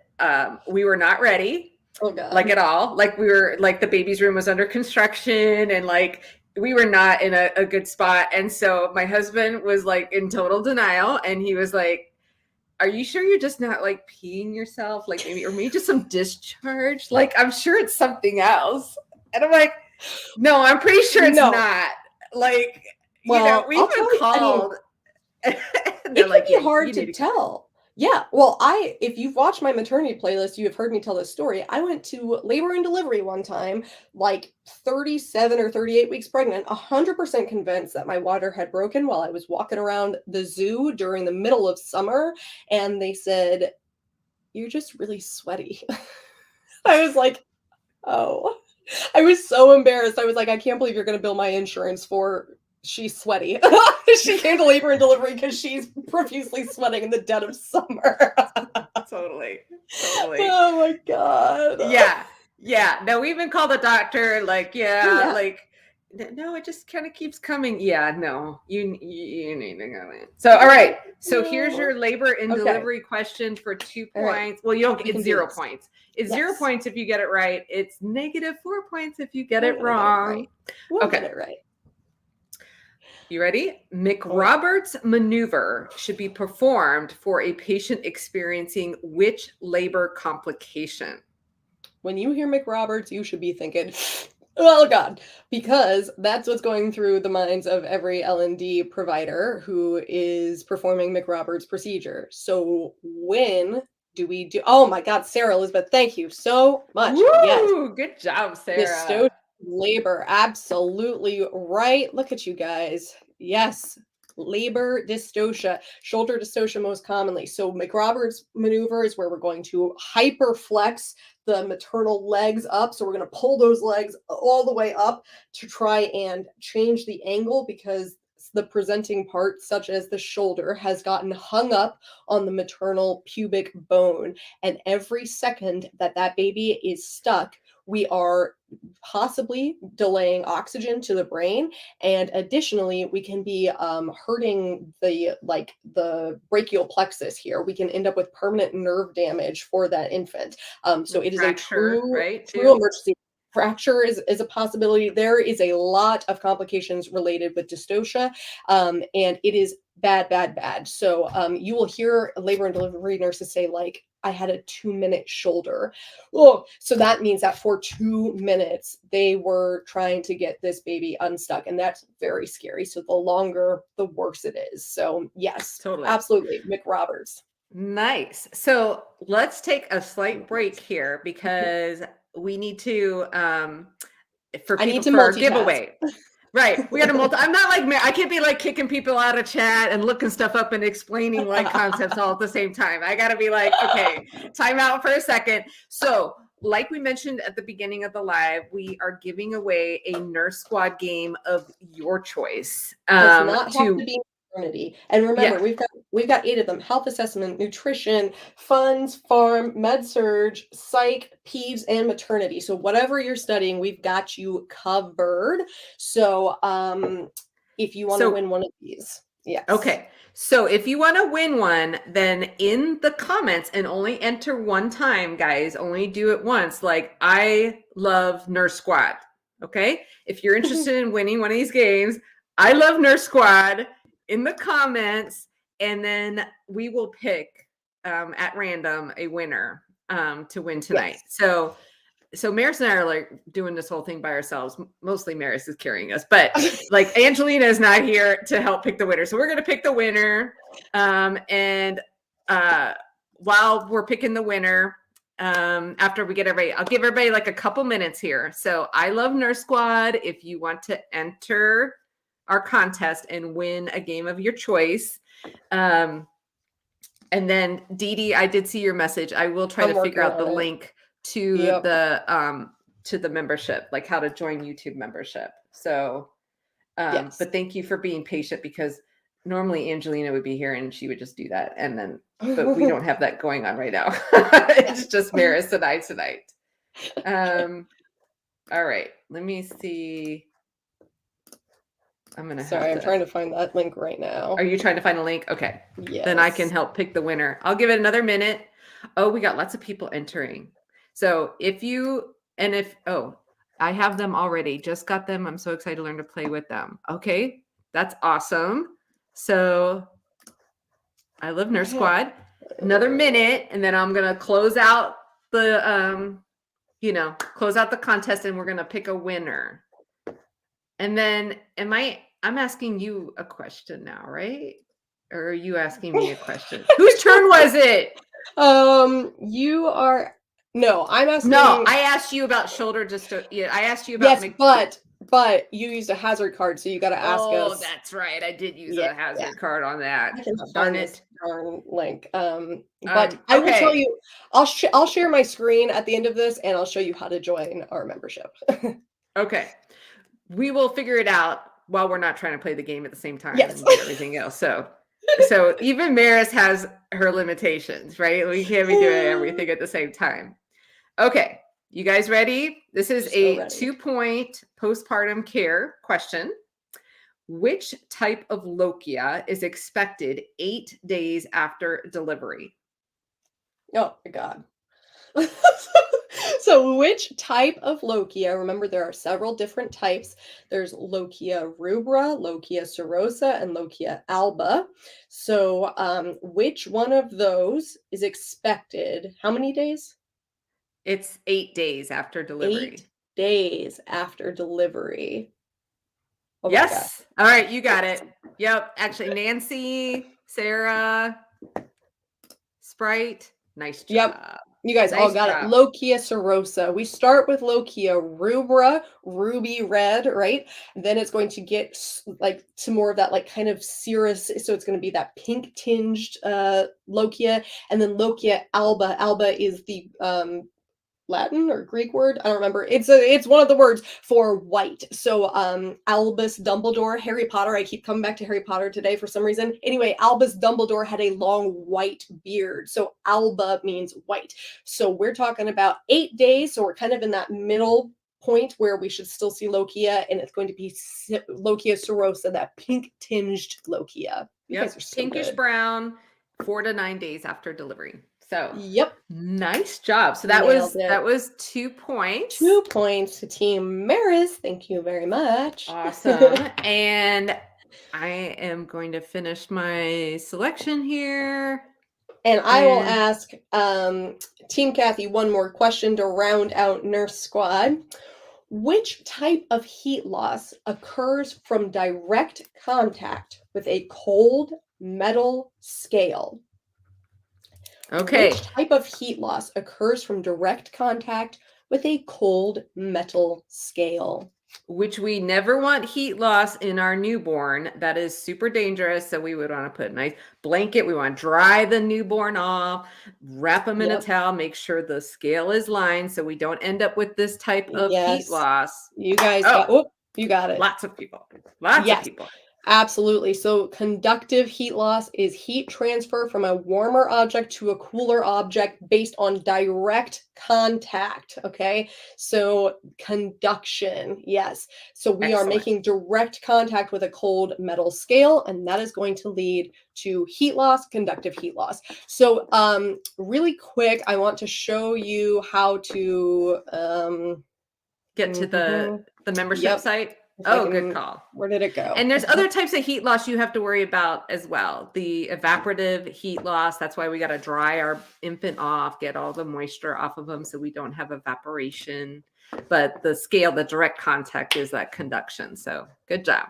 we were not ready. Oh God. Like at all. Like we were like the baby's room was under construction, and like we were not in a good spot. And so my husband was like in total denial. And he was like, are you sure you're just not like peeing yourself? Like maybe just some discharge? Like, I'm sure it's something else. And I'm like, no, I'm pretty sure it's not. Like, we've been called. It can be hard to tell. Yeah. Well, if you've watched my maternity playlist, you have heard me tell this story. I went to labor and delivery one time, like 37 or 38 weeks pregnant, 100% convinced that my water had broken while I was walking around the zoo during the middle of summer. And they said, you're just really sweaty. I was like, oh, I was so embarrassed. I was like, I can't believe you're going to bill my insurance for she's sweaty. She came to labor and delivery because she's profusely sweating in the dead of summer. Totally. Oh my God. Yeah. No, we've been called a doctor. Like, like, no, it just kind of keeps coming. Yeah, no, you need to go in. So, all right. So here's your labor and delivery question for 2 points. Right. Well, you don't get 0 points. It's 0 points if you get it right. It's -4 points if you get it wrong. We'll get it right. You ready? McRoberts maneuver should be performed for a patient experiencing which labor complication? When you hear McRoberts, you should be thinking, oh God, because that's what's going through the minds of every L&D provider who is performing McRoberts procedure. So when do we do? Oh my God, Sarah Elizabeth, thank you so much. Woo, yes, good job, Sarah. Labor, absolutely right. Look at you guys. Yes, labor dystocia, shoulder dystocia most commonly. So McRoberts maneuver is where we're going to hyperflex the maternal legs up. So we're going to pull those legs all the way up to try and change the angle because the presenting part, such as the shoulder, has gotten hung up on the maternal pubic bone. And every second that that baby is stuck, we are possibly delaying oxygen to the brain, and additionally we can be hurting the brachial plexus here. We can end up with permanent nerve damage for that infant. So it is a true emergency. Fracture is a possibility. There is a lot of complications related with dystocia, and it is bad. So you will hear labor and delivery nurses say, like, I had a 2-minute shoulder. Oh, so that means that for 2 minutes, they were trying to get this baby unstuck. And that's very scary. So the longer, the worse it is. So yes, totally. Absolutely. McRoberts. Nice. So let's take a slight break here because we need to, for our giveaway. Right. We got to I'm not like, I can't be like kicking people out of chat and looking stuff up and explaining like concepts all at the same time. I got to be like, okay, time out for a second. So like we mentioned at the beginning of the live, we are giving away a Nurse Squad game of your choice. Does not have to be maternity. And remember, we've got 8 of them: health assessment, nutrition, funds, farm, med surge, psych, peds, and maternity. So whatever you're studying, we've got you covered. So if you want to win one of these. Yes. Okay. So if you want to win one, then in the comments, and only enter one time, guys, only do it once. Like, I love Nurse Squad. Okay. If you're interested in winning one of these games, I love Nurse Squad in the comments, and then we will pick at random a winner to win tonight. Yes. So Meris and I are like doing this whole thing by ourselves. Mostly Meris is carrying us, but like Angelina is not here to help pick the winner. So we're going to pick the winner. And while we're picking the winner, after we get everybody, I'll give everybody like a couple minutes here. So I love Nurse Squad. If you want to enter our contest and win a game of your choice. And then Dee Dee, I did see your message. I will try to figure out the link to the membership, like how to join YouTube membership. So, but thank you for being patient, because normally Angelina would be here and she would just do that. And then, but we don't have that going on right now. It's just Meris and I tonight. All right, let me see. I'm trying to find that link right now. Are you trying to find a link? Okay. Yes. Then I can help pick the winner. I'll give it another minute. Oh, we got lots of people entering. So I I have them already. Just got them. I'm so excited to learn to play with them. Okay, that's awesome. So I love Nurse Squad. Another minute, and then I'm gonna close out the close out the contest, and we're gonna pick a winner. And then I'm asking you a question now, right? Or are you asking me a question? Whose turn was it? You are. No, I'm asking. No, I asked you about shoulder I asked you about. Yes, but you used a hazard card, so you got to ask us. Oh, that's right. I did use a hazard card on that. Darn it. Darn link. But I will tell you, I'll share my screen at the end of this, and I'll show you how to join our membership. Okay. We will figure it out while we're not trying to play the game at the same time Yes. and get everything else. So even Meris has her limitations, right? We can't be doing everything at the same time. Okay, you guys ready? This is a 2-point postpartum care question. Which type of lochia is expected 8 days after delivery? Oh my God. So which type of lochia? Remember, there are several different types. There's lochia rubra, lochia serosa, and lochia alba. So which one of those is expected? How many days? It's 8 days after delivery. 8 days after delivery. Oh yes. All right, you got it. Yep. Actually, Nancy, Sarah, Sprite, nice job. Yep. You guys all got it. Lochia serosa. We start with lochia rubra, ruby red, right? Then it's going to get like to more of that like kind of cirrus. So it's going to be that pink tinged lochia, and then lochia alba. Alba is the Latin or Greek word, I don't remember. It's one of the words for white. So Albus Dumbledore, Harry Potter. I keep coming back to Harry Potter today for some reason. Anyway, Albus Dumbledore had a long white beard. So alba means white. So we're talking about 8 days. So we're kind of in that middle point where we should still see lochia, and it's going to be lochia serosa, that pink tinged lochia. You guys are so pinkish good. Brown, 4 to 9 days after delivery. So yep, nice job. So that was 2 points. 2 points to Team Meris. Thank you very much. Awesome. And I am going to finish my selection here. And I will ask Team Cathy one more question to round out Nurse Squad. Which type of heat loss occurs from direct contact with a cold metal scale? Okay. Which type of heat loss occurs from direct contact with a cold metal scale? Which we never want heat loss in our newborn. That is super dangerous. So we would want to put a nice blanket. We want to dry the newborn off, wrap them in a towel, make sure the scale is lined so we don't end up with this type of heat loss. You guys you got it. Lots of people. Lots of people. Absolutely. So conductive heat loss is heat transfer from a warmer object to a cooler object based on direct contact. Okay. So conduction. Yes. So we are making direct contact with a cold metal scale, and that is going to lead to heat loss, conductive heat loss. So really quick, I want to show you how to get to the membership site. Oh, good call. Where did it go? And there's other types of heat loss you have to worry about as well. The evaporative heat loss. That's why we got to dry our infant off, get all the moisture off of them so we don't have evaporation. But the scale, the direct contact is that conduction. So good job.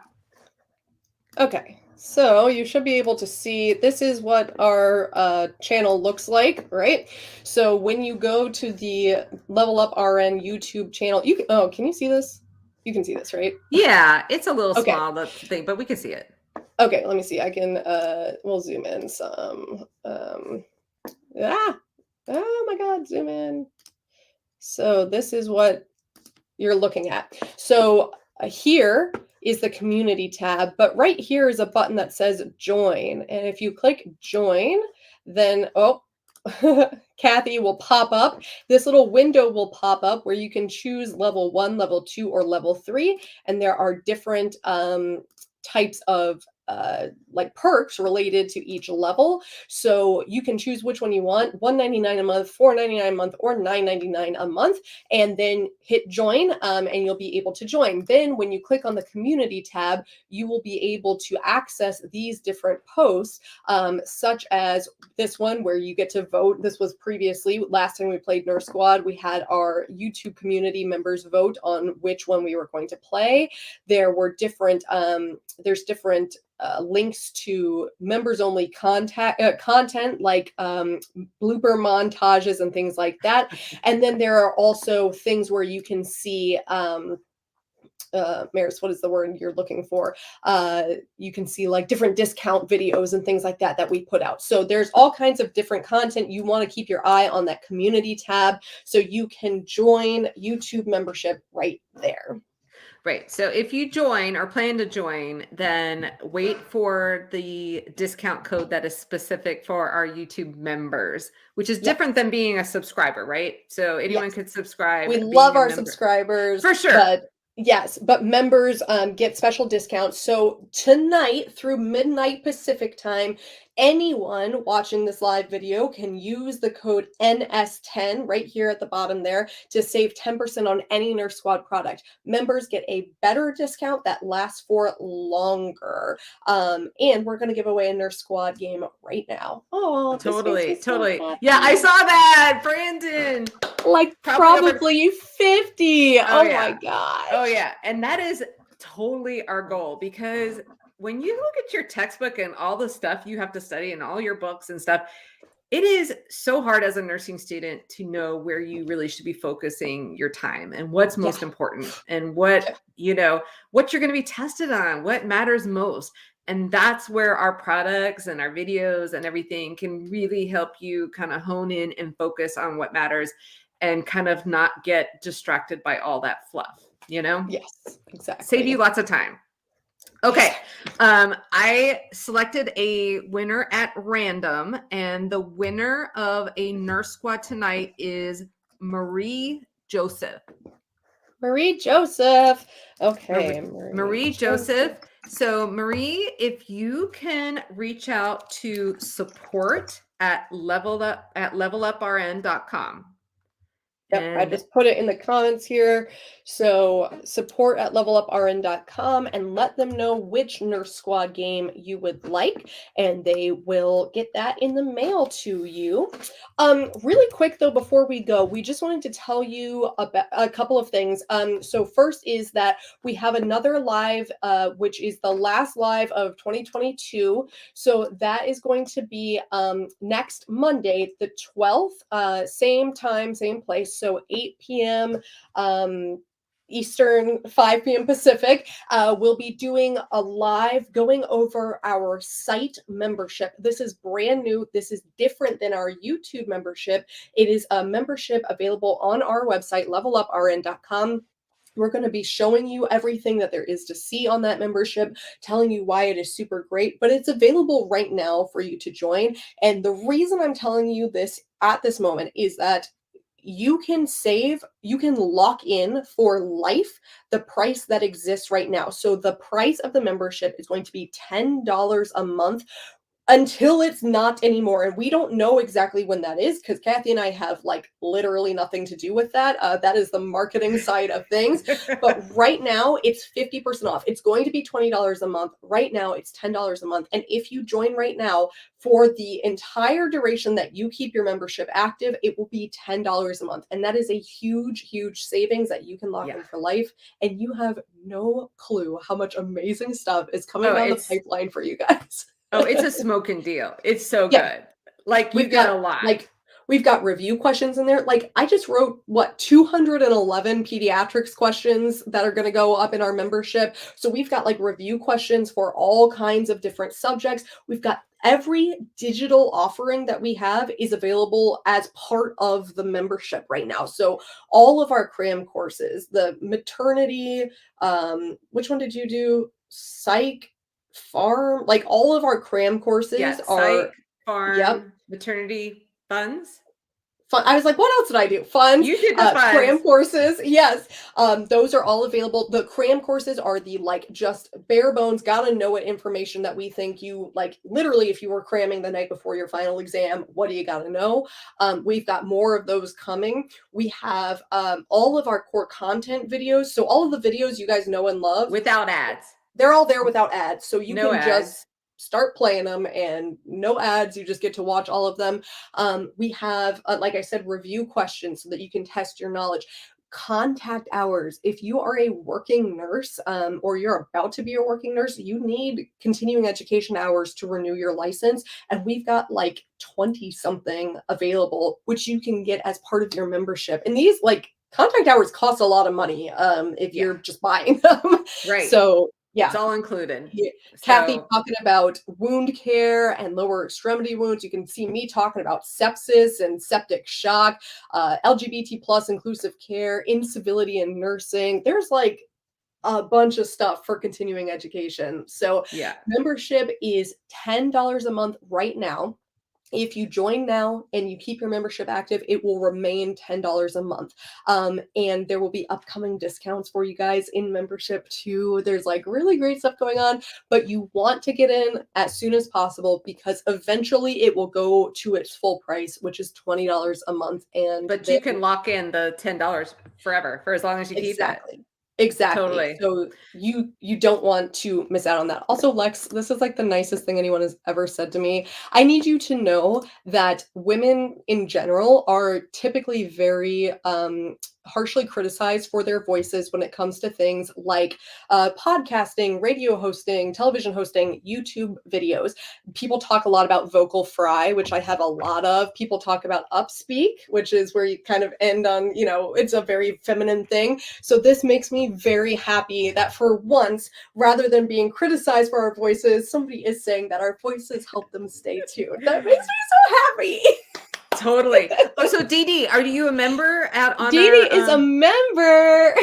Okay. So you should be able to see, this is what our channel looks like, right? So when you go to the Level Up RN YouTube channel, you can, can you see this? You can see this, right? Yeah, it's a little small, the thing, but we can see it. Okay, let me see. I can, we'll zoom in some. Oh my God, zoom in. So this is what you're looking at. So here is the community tab, but right here is a button that says join. And if you click join, then, Cathy will pop up. This little window will pop up where you can choose level 1, level 2, or level 3. And there are different types of like perks related to each level. So you can choose which one you want, $1.99 a month, $4.99 a month, or $9.99 a month, and then hit join, and you'll be able to join. Then when you click on the community tab, you will be able to access these different posts, such as this one where you get to vote. This was previously, last time we played Nurse Squad, we had our YouTube community members vote on which one we were going to play. There were different, there's different links to members only content, like blooper montages and things like that. And then there are also things where you can see, Meris, what is the word you're looking for? You can see like different discount videos and things like that that we put out. So there's all kinds of different content. You want to keep your eye on that community tab so you can join YouTube membership right there. Right. So if you join or plan to join, then wait for the discount code that is specific for our YouTube members, which is different than being a subscriber, right? So anyone could subscribe. We love our subscribers. For sure. But yes, but members get special discounts. So tonight through midnight Pacific time, anyone watching this live video can use the code NS10 right here at the bottom there to save 10% on any Nurse Squad product. Members get a better discount that lasts for longer. And we're going to give away a Nurse Squad game right now. Oh, totally. Yeah, I saw that, Brandon. Like probably 50. Oh yeah. My gosh. Oh yeah. And that is totally our goal, because when you look at your textbook and all the stuff you have to study and all your books and stuff, it is so hard as a nursing student to know where you really should be focusing your time and what's most important and what, what you're going to be tested on, what matters most. And that's where our products and our videos and everything can really help you kind of hone in and focus on what matters and kind of not get distracted by all that fluff, Yes, exactly. Save you lots of time. Okay. I selected a winner at random, and the winner of a Nurse Squad tonight is Marie Joseph. Marie Joseph. Okay. Marie Joseph. So Marie, if you can reach out to support at leveluprn.com. Yep, I just put it in the comments here. So support at leveluprn.com and let them know which Nurse Squad game you would like, and they will get that in the mail to you. Really quick though, before we go, we just wanted to tell you about a couple of things. So first is that we have another live, which is the last live of 2022. So that is going to be next Monday, the 12th, same time, same place. So 8 p.m. Eastern, 5 p.m. Pacific. We'll be doing a live going over our site membership. This is brand new. This is different than our YouTube membership. It is a membership available on our website, leveluprn.com. We're going to be showing you everything that there is to see on that membership, telling you why it is super great, but it's available right now for you to join. And the reason I'm telling you this at this moment is that you can lock in for life the price that exists right now. So the price of the membership is going to be $10 a month until it's not anymore. And we don't know exactly when that is, because Cathy and I have like literally nothing to do with that. That is the marketing side of things. But right now it's 50% off. It's going to be $20 a month. Right now it's $10 a month. And if you join right now for the entire duration that you keep your membership active, it will be $10 a month. And that is a huge, huge savings that you can lock in for life. And you have no clue how much amazing stuff is coming down the pipeline for you guys. Oh, it's a smoking deal. It's so good. Like we've got a lot. Like we've got review questions in there. Like I just wrote 211 pediatrics questions that are going to go up in our membership. So we've got like review questions for all kinds of different subjects. We've got every digital offering that we have is available as part of the membership right now. So all of our cram courses, the maternity, which one did you do? Psych, farm, like all of our cram courses are farm, maternity funds, fun. I was like, what else did I do? Funds, You did the funds. cram courses. Yes. Those are all available. The cram courses are the like just bare bones, gotta know it information that we think you like literally if you were cramming the night before your final exam, what do you gotta know? We've got more of those coming. We have all of our core content videos. So all of the videos you guys know and love. Without ads. They're all there without ads. So you No can ads. just start playing them and no ads. You just get to watch all of them. We have, like I said, review questions so that you can test your knowledge. Contact hours. If you are a working nurse or you're about to be a working nurse, you need continuing education hours to renew your license. And we've got like 20 something available, which you can get as part of your membership. And these like contact hours cost a lot of money if you're just buying them. Right. So yeah. It's all included. Yeah. Cathy talking about wound care and lower extremity wounds. You can see me talking about sepsis and septic shock, LGBT plus inclusive care, incivility in nursing. There's like a bunch of stuff for continuing education. So yeah, membership is $10 a month right now. If you join now and you keep your membership active, it will remain $10 a month. And there will be upcoming discounts for you guys in membership too. There's like really great stuff going on, but you want to get in as soon as possible because eventually it will go to its full price, which is $20 a month. But you can lock in the $10 forever for as long as you keep it. Exactly. Totally. So you don't want to miss out on that. Also, Lex, this is like the nicest thing anyone has ever said to me. I need you to know that women in general are typically very harshly criticized for their voices when it comes to things like podcasting, radio hosting, television hosting, YouTube videos. People talk a lot about vocal fry, which I have a lot of. People talk about upspeak, which is where you kind of end on, you know, it's a very feminine thing. So this makes me very happy that for once, rather than being criticized for our voices, somebody is saying that our voices help them stay tuned. That makes me so happy. Totally. Oh, so Dee Dee, are you a member Dee Dee is a member.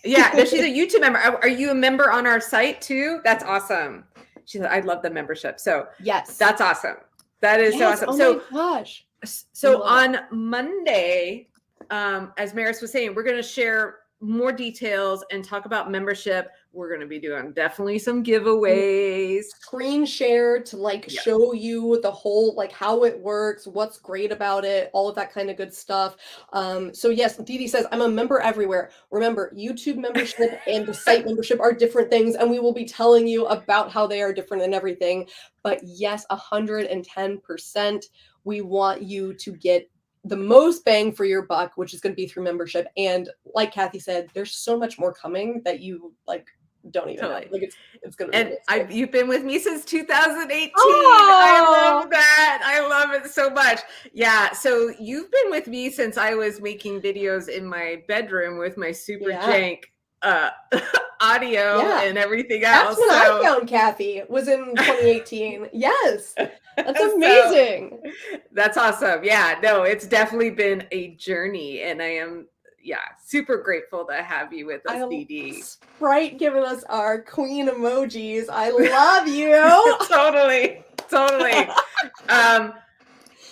Yeah, no, she's a YouTube member. Are you a member on our site too? That's awesome. She said, I love the membership. So yes, that's awesome. That is so awesome. Oh my gosh. So on Monday, as Meris was saying, we're going to share more details and talk about membership. We're going to be doing definitely some giveaways, screen share to like show you the whole, like how it works, what's great about it, all of that kind of good stuff. So yes, Dee Dee says, I'm a member everywhere. Remember, YouTube membership and the site membership are different things, and we will be telling you about how they are different and everything. But yes, 110%. We want you to get the most bang for your buck, which is going to be through membership. And like Cathy said, there's so much more coming that you like don't even know. Like it's gonna be and you've been with me since 2018. I love that. I love it so much. Yeah, so you've been with me since I was making videos in my bedroom with my super jank audio and everything else. That's when I found Cathy, was in 2018. Yes. That's amazing. So, that's awesome. Yeah, no, it's definitely been a journey, and I am super grateful to have you with us, Dee Dee. Sprite giving us our queen emojis. I love you. Totally.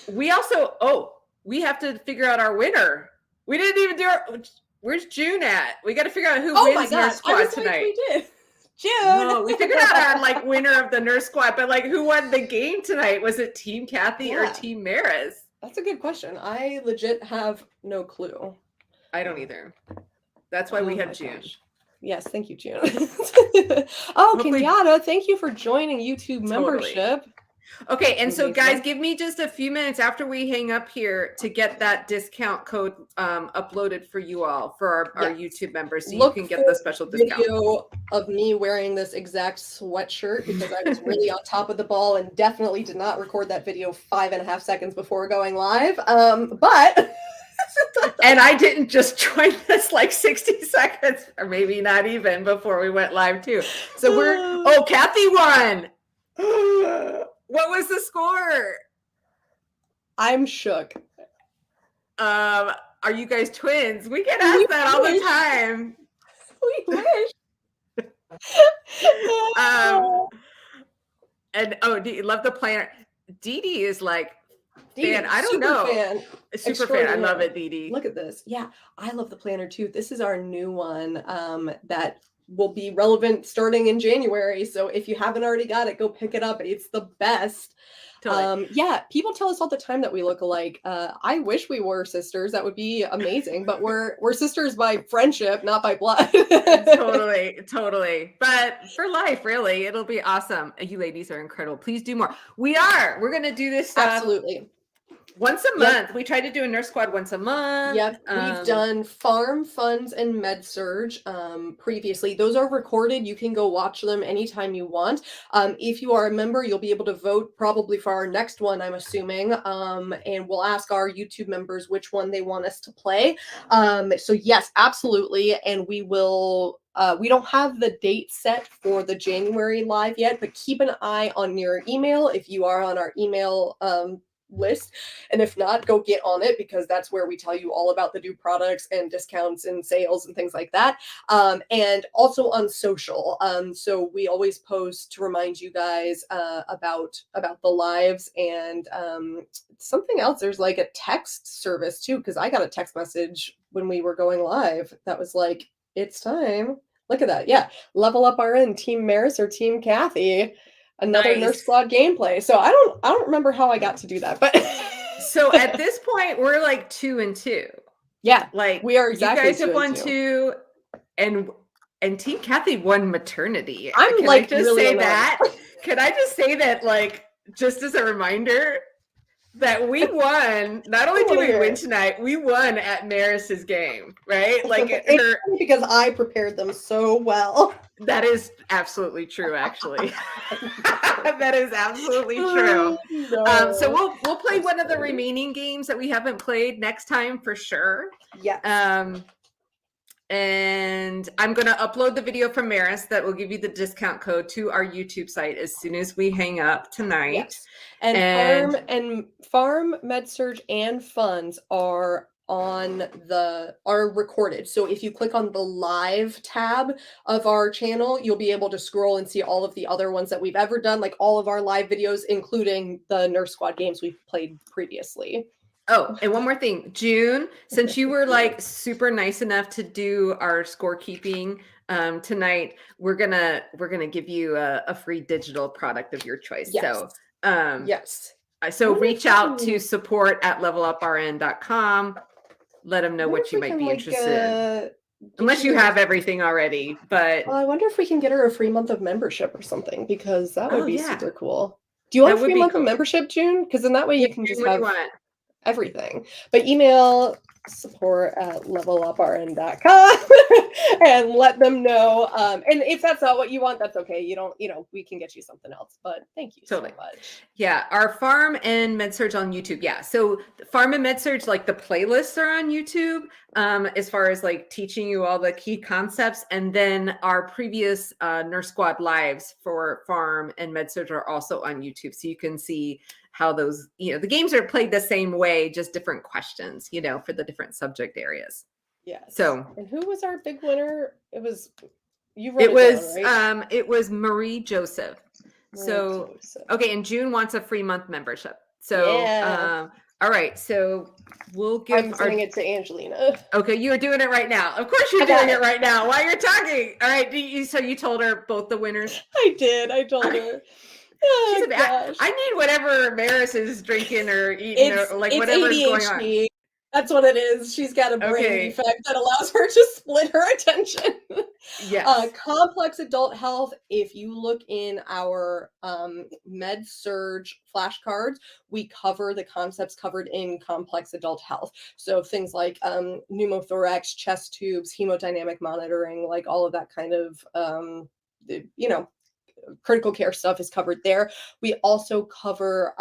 We also, we have to figure out our winner. We didn't even do where's June at? We got to figure out who wins Nurse Squad tonight. We did. June. No, we figured out our winner of the Nurse Squad, but who won the game tonight? Was it Team Cathy or Team Meris? That's a good question. I legit have no clue. I don't either. That's why we have June. Gosh. Yes, thank you, June. Kenyatta, thank you for joining YouTube membership. Okay, and so guys, give me just a few minutes after we hang up here to get that discount code uploaded for you all, for our YouTube members, so you can get the special discount. Video of me wearing this exact sweatshirt because I was really on top of the ball and definitely did not record that video 5.5 seconds before going live. But and I didn't just join this 60 seconds or maybe not even before we went live too. So Cathy won. What was the score? I'm shook. Are you guys twins? We get asked that all the time. We wish. And do you love the planner? Dee Dee is fan. I don't know. Super fan. I love it, Dee Dee. Look at this. Yeah, I love the planner too. This is our new one that will be relevant starting in January. So if you haven't already got it, go pick it up. It's the best. Totally. Yeah, people tell us all the time that we look alike. I wish we were sisters. That would be amazing. But we're sisters by friendship, not by blood. Totally. But for life, really, it'll be awesome. You ladies are incredible. Please do more. We're gonna do this stuff. Absolutely. Once a month. We try to do a nurse squad once a month. Yep. We've done Farm, Funds, and Med Surge previously. Those are recorded. You can go watch them anytime you want. If you are a member, you'll be able to vote probably for our next one, I'm assuming. And we'll ask our YouTube members which one they want us to play. So yes, absolutely. And we will... we don't have the date set for the January live yet, but keep an eye on your email if you are on our email list, and if not, go get on it, because that's where we tell you all about the new products and discounts and sales and things like that. And also on social, so we always post to remind you guys about the lives, and something else. There's like a text service too, because I got a text message when we were going live that was like, it's time. Look at that. Yeah, Level Up RN, Team Meris or Team Cathy. Another Nurse Squad gameplay. So I don't remember how I got to do that, but so at this point we're like 2-2. Yeah, like we are exactly. You guys have won 2, and Team Cathy won Maternity. I'm Can like I just really say annoyed. that? Can I just say that, like, just as a reminder, that we won? Not only did we win tonight, we won at Meris's game, right? Like because I prepared them so well. That is absolutely true, actually. That is absolutely true. No. So we'll play one of the remaining games that we haven't played next time for sure. Yeah. And I'm going to upload the video from Meris that will give you the discount code to our YouTube site as soon as we hang up tonight. Yes. And Farm, Med Surge, and Funds are recorded. So if you click on the live tab of our channel, you'll be able to scroll and see all of the other ones that we've ever done, like all of our live videos, including the Nurse Squad games we've played previously. Oh, and one more thing, June, since you were like super nice enough to do our scorekeeping tonight, we're gonna give you a free digital product of your choice. Yes. So yes. So reach out to support@leveluprn.com. Let them know what you might be interested in. Unless you have everything already, but... Well, I wonder if we can get her a free month of membership or something, because that would be super cool. Do you want a free month of membership, June? Because in that way you can just have everything. But email support@leveluprn.com and let them know. And if that's not what you want, that's okay. You don't, we can get you something else. But thank you so much. Yeah, our Farm and Med Surge on YouTube. Yeah, so Farm and Med Surge, like the playlists are on YouTube, as far as like teaching you all the key concepts. And then our previous Nurse Squad lives for Farm and Med Surge are also on YouTube, so you can see how those, the games are played the same way, just different questions, for the different subject areas. Yeah. So, and who was our big winner? It was it was Marie Joseph. Okay, and June wants a free month membership. So, yeah. All right, so we'll give. I'm sending it to Angelina. Okay, you are doing it right now. Of course, you're doing it right now while you're talking. All right, so you told her both the winners? I did. I told her. Oh, I need whatever Meris is drinking or eating, or like whatever's going on. That's what it is. She's got a brain defect that allows her to split her attention. Yes. Complex adult health. If you look in our Med Surge flashcards, we cover the concepts covered in complex adult health. So things like pneumothorax, chest tubes, hemodynamic monitoring, like all of that kind of critical care stuff is covered there. We also cover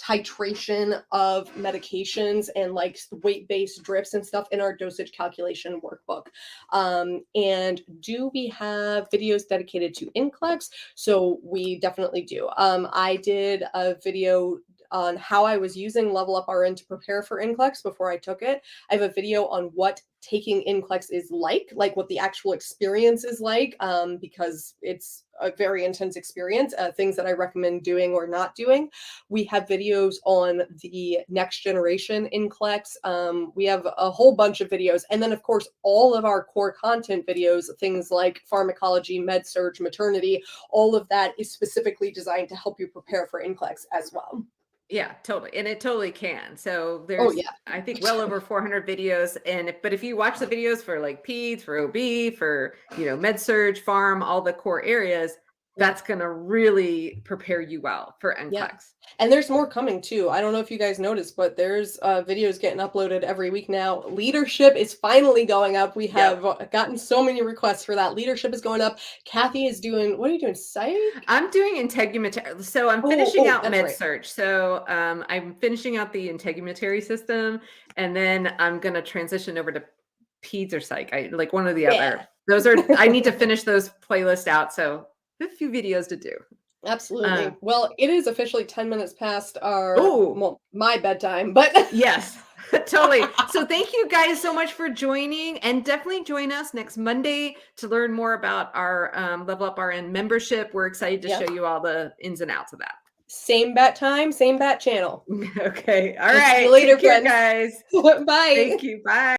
titration of medications and like weight-based drips and stuff in our dosage calculation workbook. And do we have videos dedicated to NCLEX? So we definitely do. I did a video on how I was using Level Up RN to prepare for NCLEX before I took it. I have a video on what taking NCLEX is like what the actual experience is like, because it's a very intense experience, things that I recommend doing or not doing. We have videos on the next generation NCLEX. We have a whole bunch of videos. And then, of course, all of our core content videos, things like pharmacology, med surg, maternity, all of that is specifically designed to help you prepare for NCLEX as well. Yeah, totally. And it totally can. So there's, I think, well over 400 videos. But if you watch the videos for like peds, for OB, for, med surg, pharm, all the core areas, that's going to really prepare you well for NCLEX. Yeah. And there's more coming too. I don't know if you guys noticed, but there's videos getting uploaded every week now. Leadership is finally going up. We have gotten so many requests for that. Leadership is going up. Cathy is doing, what are you doing? Psych? I'm doing integumentary. So I'm finishing out med surg. So I'm finishing out the integumentary system, and then I'm going to transition over to peds or psych. I like one or the other. Those are, I need to finish those playlists out. So a few videos to do. Absolutely. Well, it is officially 10 minutes past my bedtime, but yes, totally. So thank you guys so much for joining, and definitely join us next Monday to learn more about our Level Up RN membership. We're excited to show you all the ins and outs of that. Same bat time, same bat channel. Okay. All right. See you later, Take care, guys. Bye. Thank you. Bye.